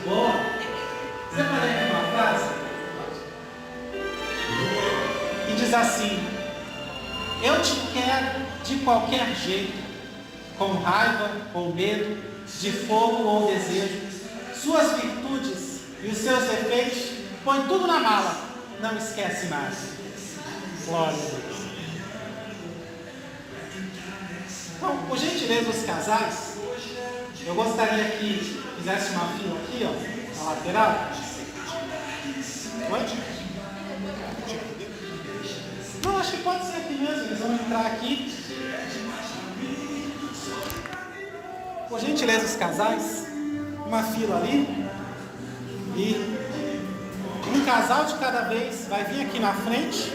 Boa. Separei aqui uma frase que diz assim: eu te quero de qualquer jeito, com raiva ou medo, de fogo ou desejo. Suas virtudes e os seus defeitos, põe tudo na mala, não esquece mais. Glória a Deus. Então, por gentileza, os casais, eu gostaria que fizesse uma fila aqui, ó, na lateral. Pode? Não, acho que pode ser aqui mesmo, eles vão entrar aqui. Por gentileza, os casais, uma fila ali. E um casal de cada vez vai vir aqui na frente.